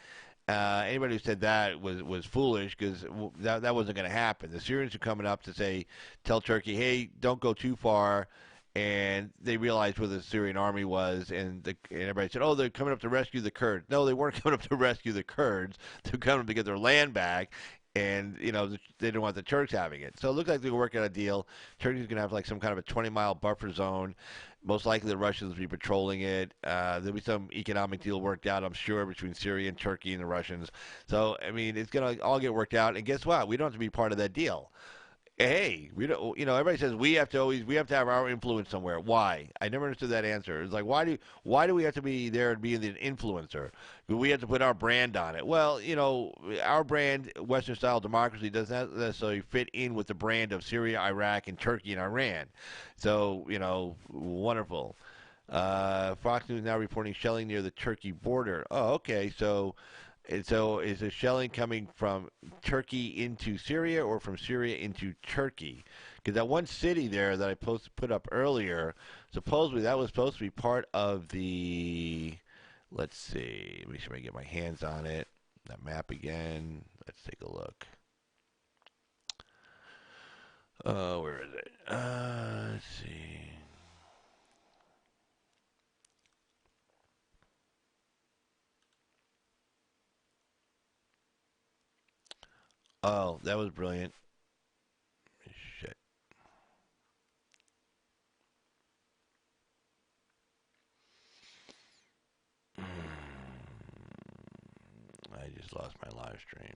was foolish, because that wasn't going to happen. The Syrians are coming up to tell Turkey, "Hey, don't go too far." And they realized where the Syrian army was, and everybody said, "Oh, they're coming up to rescue the Kurds." No, they weren't coming up to rescue the Kurds. They're coming to get their land back, and they didn't want the Turks having it. So it looks like they're working out a deal. Turkey's going to have like some kind of a 20-mile buffer zone. Most likely the Russians will be patrolling it. There'll be some economic deal worked out, I'm sure, between Syria and Turkey and the Russians. So I mean, it's going to all get worked out. And guess what? We don't have to be part of that deal. Hey, we don't. Everybody says we have to have our influence somewhere. Why? I never understood that answer. It's like, why do we have to be there and be an influencer? We have to put our brand on it. Well, our brand, Western style democracy, does not necessarily fit in with the brand of Syria, Iraq, and Turkey and Iran. So, wonderful. Fox News now reporting shelling near the Turkey border. Oh, okay. So is the shelling coming from Turkey into Syria or from Syria into Turkey? Because that one city there that I put up earlier, supposedly that was supposed to be part of the. Let's see. Let me see if I can get my hands on it. That map again. Let's take a look. Where is it? Let's see. Oh, that was brilliant. Shit. I just lost my live stream.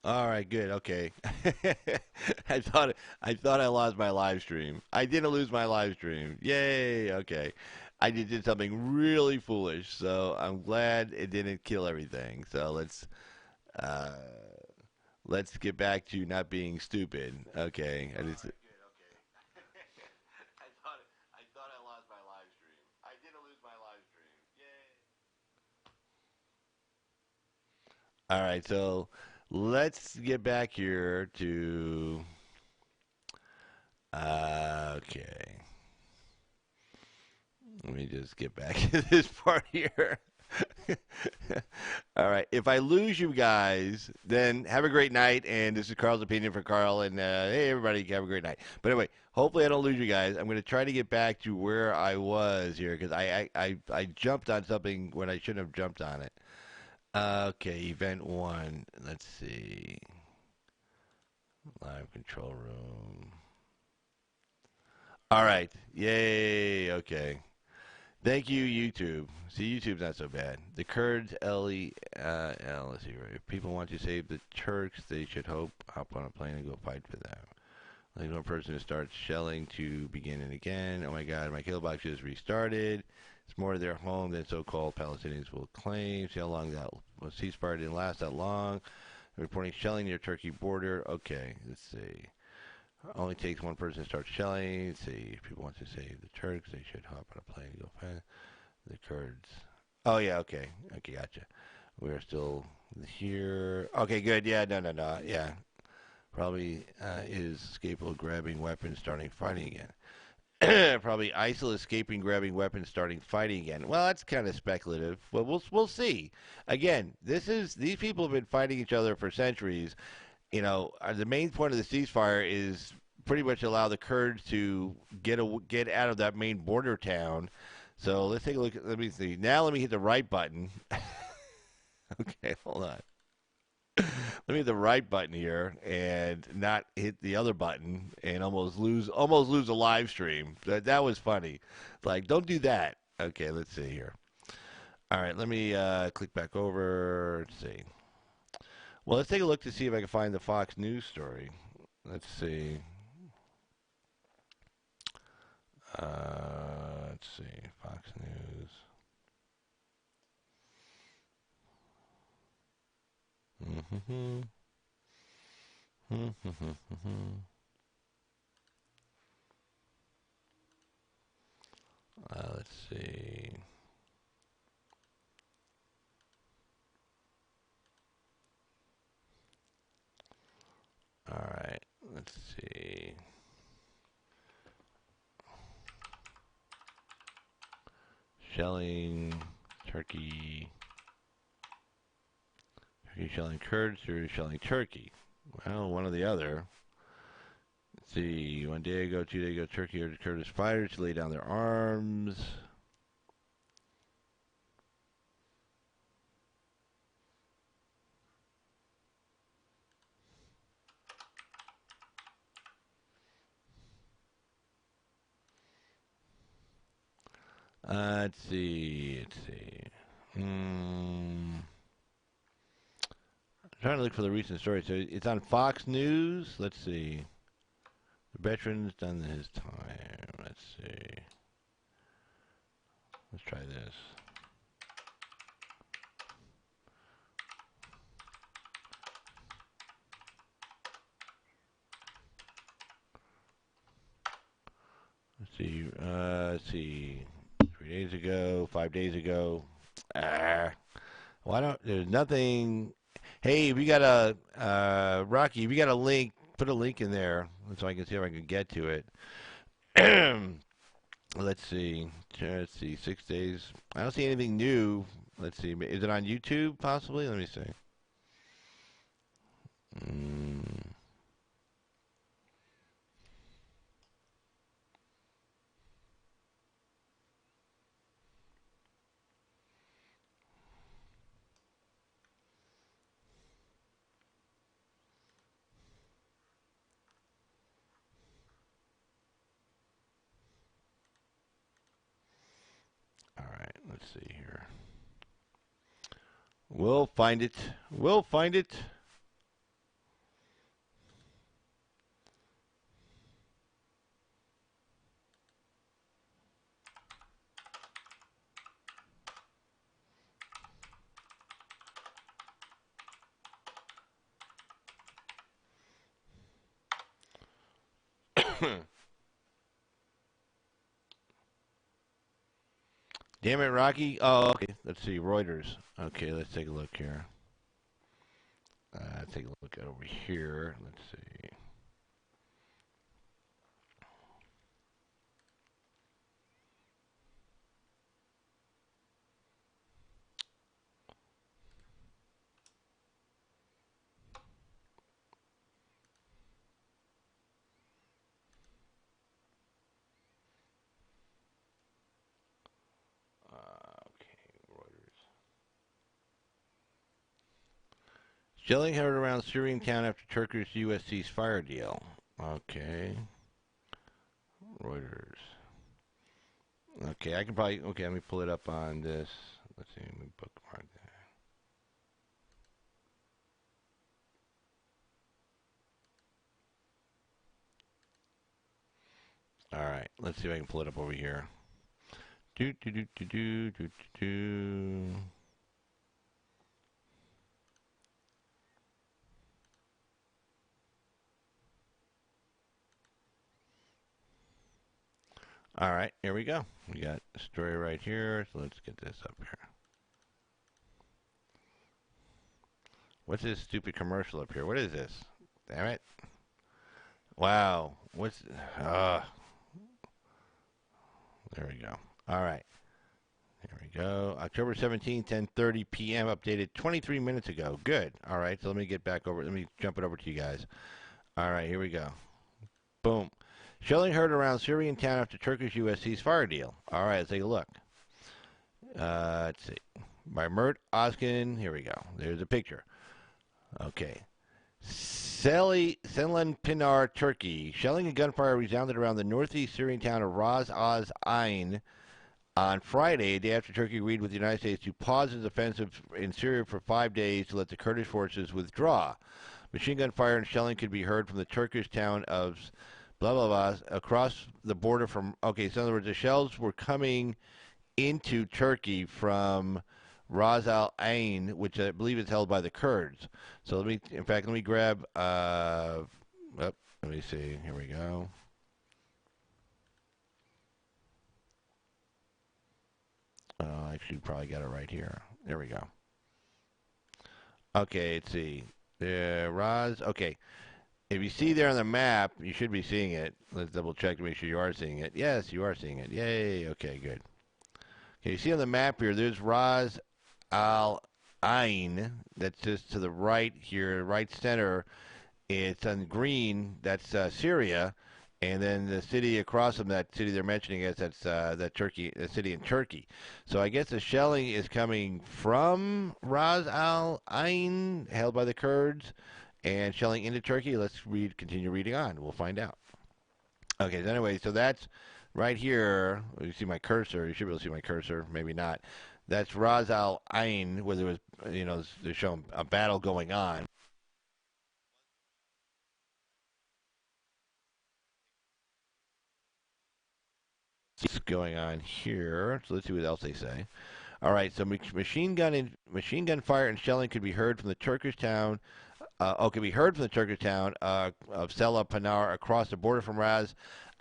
All right, good. Okay. I thought I lost my live stream. I didn't lose my live stream. Yay. Okay. I just did something really foolish, so I'm glad it didn't kill everything. So uh let's get back to not being stupid. Okay. I thought I lost my live stream. I didn't lose my live stream. Yay. All right, so let's get back here to okay. Let me just get back to this part here. All right. If I lose you guys, then have a great night. And this is Carl's opinion for Carl. And hey, everybody, have a great night. But anyway, hopefully I don't lose you guys. I'm going to try to get back to where I was here, because I jumped on something when I shouldn't have jumped on it. Okay, event one. Let's see. Live control room. All right. Yay. Okay. Thank you, YouTube. See, YouTube's not so bad. The Kurds, let's see, right? If people want to save the Turks, they should hop on a plane and go fight for them. Like one person starts shelling to begin and again. Oh my God, my kill box just restarted. It's more of their home than so-called Palestinians will claim. See how long that ceasefire didn't last that long. Reporting shelling near Turkey border. Okay, let's see. Only takes one person to start shelling. Let's see, if people want to save the Turks, they should hop on a plane and go fight the Kurds. Oh yeah, okay, okay, gotcha. We're still here. Okay, good. Yeah, no. Yeah, probably is capable of grabbing weapons, starting fighting again. Probably ISIL escaping, grabbing weapons, starting fighting again. Well, that's kind of speculative. Well, we'll see. Again, these people have been fighting each other for centuries. You know, the main point of the ceasefire is pretty much allow the Kurds to get out of that main border town. So let's take a look. Let me see. Now let me hit the right button. Okay, hold on. Let me hit the right button here and not hit the other button and almost lose a live stream. That was funny. Like, don't do that. Okay, let's see here. All right, let me click back over. Let's see. Well, let's take a look to see if I can find the Fox News story. Let's see. Let's see. Fox News. Mm-hmm. Let's see. All right. Let's see. Shelling Turkey. Turkey shelling Kurds or shelling Turkey? Well, one or the other. Let's see. 1 day ago, 2 days ago, Turkey urged Kurdish fighters to lay down their arms. Let's see. I'm trying to look for the recent story. So it's on Fox News. Let's see. The veteran's done his time. Let's see. Let's try this. Let's see. 3 days ago, 5 days ago. Why don't there's nothing? Hey, if you got a Rocky, if you got a link, put a link in there so I can see if I can get to it. Let's see. 6 days. I don't see anything new. Let's see. Is it on YouTube possibly? Let me see. All right. Let's see here. We'll find it. We'll find it. Damn it, Rocky. Oh, okay. Let's see. Reuters. Okay, let's take a look here. Take a look at over here. Let's see. Okay, Reuters. Shelling heard around Syrian town after Turkish U.S. ceasefire deal. Okay. Reuters. Okay, I can probably. Okay, let me pull it up on this. Let's see. Let me bookmark that. All right, let's see if I can pull it up over here. Do do do do do do do. All right, here we go. We got a story right here. So let's get this up here. What's this stupid commercial up here? What is this? Damn it! Wow. What's? There we go. All right. There we go. October 17th, 10:30 p.m. Updated 23 minutes ago. Good. All right. So let me get back over. Let me jump it over to you guys. All right. Here we go. Boom. Shelling heard around Syrian town after Turkish-U.S. ceasefire deal. All right. Let's take a look. Let's see. By Mert Oskin. Here we go. There's a picture. Okay. Senlen Pinar, Turkey. Shelling and gunfire resounded around the northeast Syrian town of Ras Az Ain on Friday, a day after Turkey agreed with the United States to pause its offensive in Syria for 5 days to let the Kurdish forces withdraw. Machine gun fire and shelling could be heard from the Turkish town of blah blah blah across the border from. Okay, so in other words, the shells were coming into Turkey from Ras Al Ain, which I believe is held by the Kurds. So let me grab. Let me see. Here we go. I actually probably got it right here. There we go. Okay, let's see. Ras. Okay. If you see there on the map, you should be seeing it. Let's double check to make sure you are seeing it. Yes, you are seeing it. Yay. Okay, good. Okay, you see on the map here, there's Ras Al Ain. That's just to the right here, right center. It's on green. That's Syria. And then the city across from that city they're mentioning is that's that Turkey, the city in Turkey. So I guess the shelling is coming from Ras Al Ain, held by the Kurds, and shelling into Turkey. Let's continue reading on. We'll find out. Okay. So anyway, so that's right here. You see my cursor. You should be able to see my cursor. Maybe not. That's Ras Al Ain, where there was, they're showing a battle going on. Going on here. So let's see what else they say. All right, so machine gun fire and shelling could be heard from the Turkish town. Could be heard from the Turkish town of Sela Panar across the border from Ras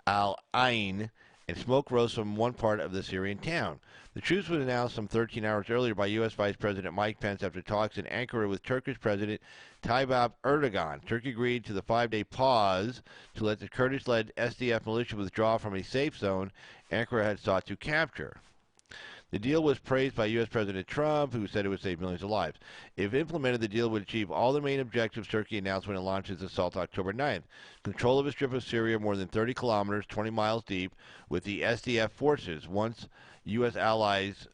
Al Ain, and smoke rose from one part of the Syrian town. The truce was announced some 13 hours earlier by U.S. Vice President Mike Pence after talks in Ankara with Turkish President Tayyip Erdogan. Turkey agreed to the 5-day pause to let the Kurdish-led SDF militia withdraw from a safe zone Ankara had sought to capture. The deal was praised by U.S. President Trump, who said it would save millions of lives. If implemented, the deal would achieve all the main objectives Turkey announced when it launched its assault October 9th. Control of a strip of Syria more than 30 kilometers, 20 miles deep, with the SDF forces, once U.S. allies,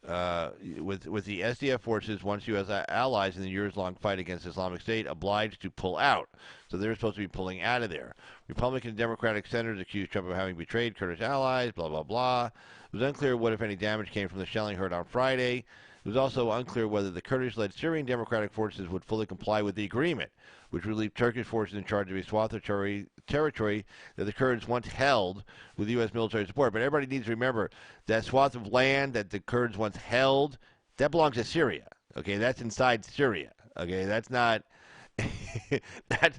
with the SDF forces, once U.S. allies in the years-long fight against Islamic State, obliged to pull out. So they're supposed to be pulling out of there. Republican and Democratic senators accused Trump of having betrayed Kurdish allies, blah, blah, blah. It was unclear what, if any, damage came from the shelling heard on Friday. It was also unclear whether the Kurdish-led Syrian Democratic forces would fully comply with the agreement, which would leave Turkish forces in charge of a swath of territory that the Kurds once held with U.S. military support. But everybody needs to remember that swath of land that the Kurds once held, that belongs to Syria. Okay, that's inside Syria. Okay, that's not that's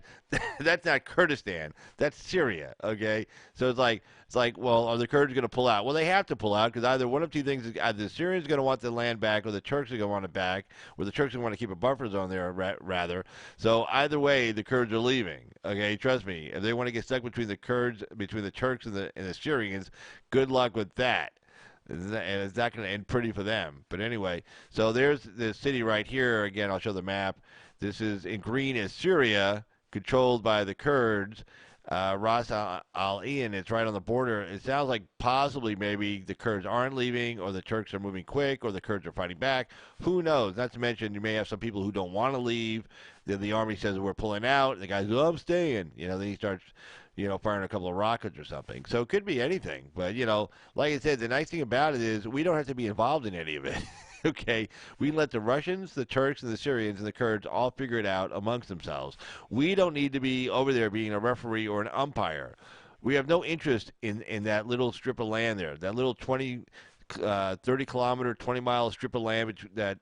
that's not Kurdistan. That's Syria. Okay, so it's like, well, are the Kurds going to pull out? Well, they have to pull out because either one of two things: either the Syrians going to want the land back, or the Turks are going to want it back, or the Turks are going to want to keep a buffer zone there, rather. So either way, the Kurds are leaving. Okay, trust me. If they want to get stuck between the Kurds, between the Turks and the Syrians, good luck with that. And it's not going to end pretty for them. But anyway, so there's the city right here. Again, I'll show the map. This is in green is Syria, controlled by the Kurds. Ras Al Ain. It's right on the border. It sounds like possibly maybe the Kurds aren't leaving, or the Turks are moving quick, or the Kurds are fighting back. Who knows? Not to mention, you may have some people who don't want to leave. Then the army says we're pulling out. The guy says, "Oh, I'm staying." Then he starts, firing a couple of rockets or something. So it could be anything. But like I said, the nice thing about it is we don't have to be involved in any of it. Okay, we let the Russians, the Turks, and the Syrians and the Kurds all figure it out amongst themselves. We don't need to be over there being a referee or an umpire. We have no interest in that little strip of land there, that little 30-kilometer, 20-mile strip of land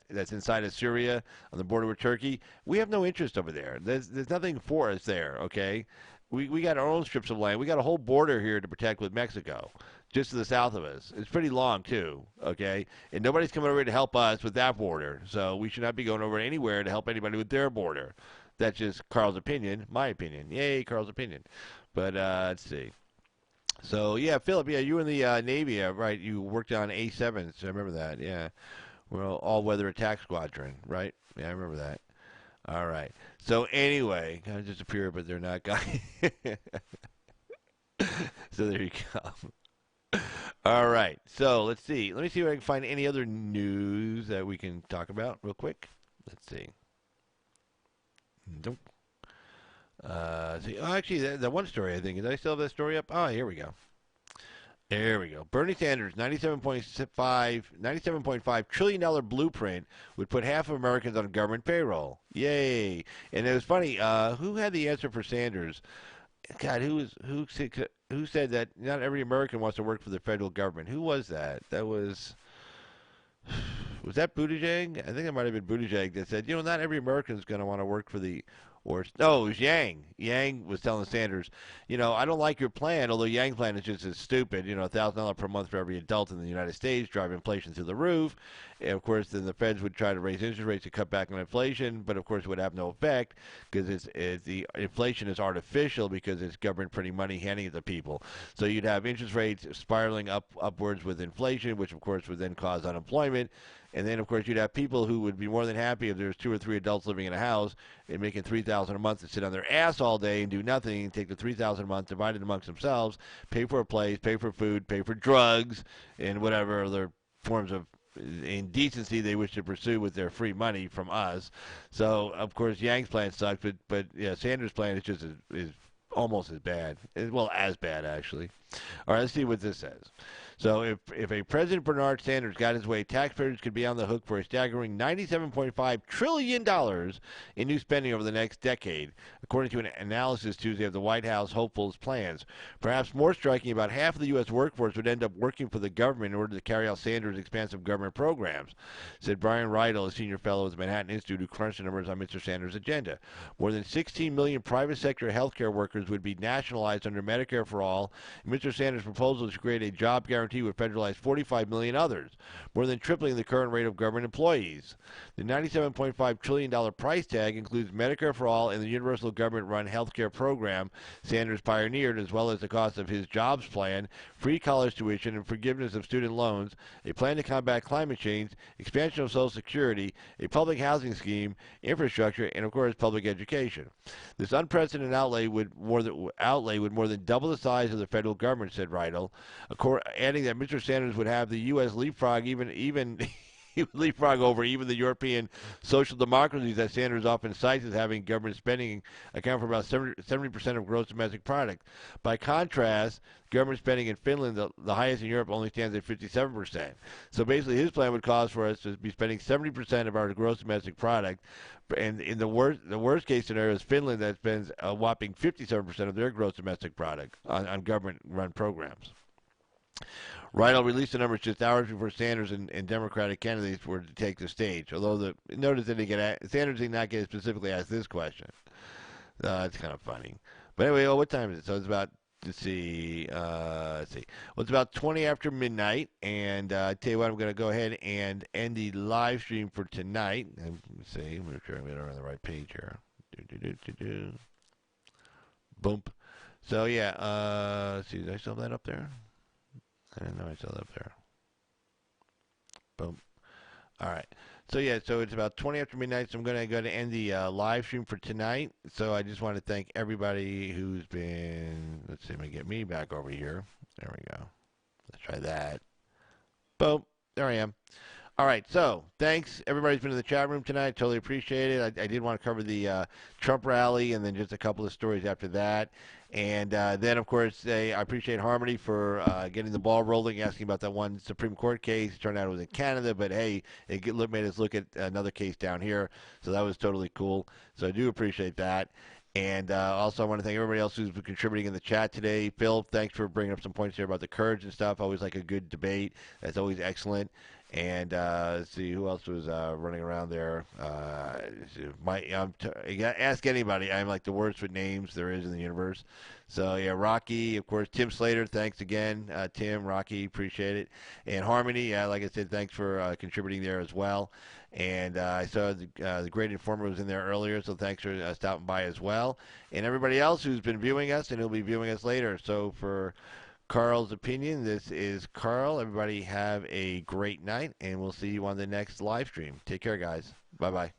that's inside of Syria on the border with Turkey. We have no interest over there. There's nothing for us there, okay? We got our own strips of land. We got a whole border here to protect with Mexico, just to the south of us. It's pretty long, too, okay? And nobody's coming over to help us with that border, so we should not be going over anywhere to help anybody with their border. That's just Carl's opinion, my opinion. Yay, Carl's opinion. But let's see. So, yeah, Philip, you were in the Navy, right? You worked on A7s. I remember that, yeah. Well, all-weather attack squadron, right? Yeah, I remember that. All right. So, anyway, kind of disappeared, but they're not guys. So, there you go. All right. So, let's see. Let me see if I can find any other news that we can talk about real quick. Let's see. Nope. See. Oh, actually, that one story, I think. Did I still have that story up? Oh, here we go. There we go. Bernie Sanders' $97.5 trillion blueprint would put half of Americans on government payroll. Yay! And it was funny. Who had the answer for Sanders? God, who said that not every American wants to work for the federal government? Who was that? That was that Buttigieg? I think it might have been Buttigieg that said, not every American is going to want to work for the. Or no, it was Yang. Yang was telling Sanders, I don't like your plan, although Yang's plan is just as stupid. $1,000 per month for every adult in the United States, drive inflation through the roof. And of course, then the Feds would try to raise interest rates to cut back on inflation, but of course it would have no effect because the inflation is artificial because it's government printing money, handing it to people. So you'd have interest rates spiraling upwards with inflation, which of course would then cause unemployment. And then, of course, you'd have people who would be more than happy if there's 2 or 3 adults living in a house and making $3,000 a month to sit on their ass all day and do nothing and take the $3,000 a month, divide it amongst themselves, pay for a place, pay for food, pay for drugs, and whatever other forms of indecency they wish to pursue with their free money from us. So, of course, Yang's plan sucks, but yeah, Sanders' plan is almost as bad. Well, as bad, actually. All right, let's see what this says. So if a President Bernard Sanders got his way, taxpayers could be on the hook for a staggering $97.5 trillion in new spending over the next decade, according to an analysis Tuesday of the White House hopeful's plans. Perhaps more striking, about half of the U.S. workforce would end up working for the government in order to carry out Sanders' expansive government programs, said Brian Reidel, a senior fellow at the Manhattan Institute who crunched the numbers on Mr. Sanders' agenda. More than 16 million private sector healthcare workers would be nationalized under Medicare for All. Mr. Sanders' proposal is to create a job guarantee would federalize 45 million others, more than tripling the current rate of government employees. The $97.5 trillion price tag includes Medicare for All and the universal government-run health care program Sanders pioneered, as well as the cost of his jobs plan, free college tuition, and forgiveness of student loans, a plan to combat climate change, expansion of Social Security, a public housing scheme, infrastructure, and, of course, public education. This unprecedented outlay would more than double the size of the federal government, said Reidel, adding that Mr. Sanders would have the U.S. leapfrog even leapfrog over even the European social democracies that Sanders often cites as having government spending account for about 70% of gross domestic product. By contrast, government spending in Finland, the highest in Europe, only stands at 57%. So basically, his plan would cause for us to be spending 70% of our gross domestic product, and in the worst case scenario is Finland, that spends a whopping 57% of their gross domestic product on government-run programs. Reidel released the numbers just hours before Sanders and Democratic candidates were to take the stage. Although notice that Sanders did not get specifically asked this question. It's kind of funny. But anyway, what time is it? So it's about let's see. Well, it's about 20 after midnight, and I tell you what, I'm going to go ahead and end the live stream for tonight. Let's see. I'm going to try to get on the right page here. Boom. So yeah. Let's see. Did I still have that up there? I didn't know I still up there. Boom. All right. So yeah, so it's about 20 after midnight. So I'm gonna end the live stream for tonight. So I just want to thank everybody who's been. Let's see, let me get me back over here. There we go. Let's try that. Boom. There I am. All right, so thanks. Everybody's been in the chat room tonight. Totally appreciate it. I did want to cover the Trump rally and then just a couple of stories after that. And then, of course, I appreciate Harmony for getting the ball rolling, asking about that one Supreme Court case. It turned out it was in Canada, but hey, made us look at another case down here. So that was totally cool. So I do appreciate that. And also, I want to thank everybody else who's been contributing in the chat today. Phil, thanks for bringing up some points here about the Kurds and stuff. Always like a good debate. That's always excellent. And let's see who else was running around there. Ask anybody. I'm like the worst with names there is in the universe. So yeah, Rocky, of course, Tim Slater. Thanks again, Tim, Rocky, appreciate it. And Harmony, like I said, thanks for contributing there as well. And I saw the Great Informer was in there earlier, so thanks for stopping by as well. And everybody else who's been viewing us and who'll be viewing us later. So for Carl's opinion, this is Carl. Everybody have a great night, and we'll see you on the next live stream. Take care, guys. Bye-bye.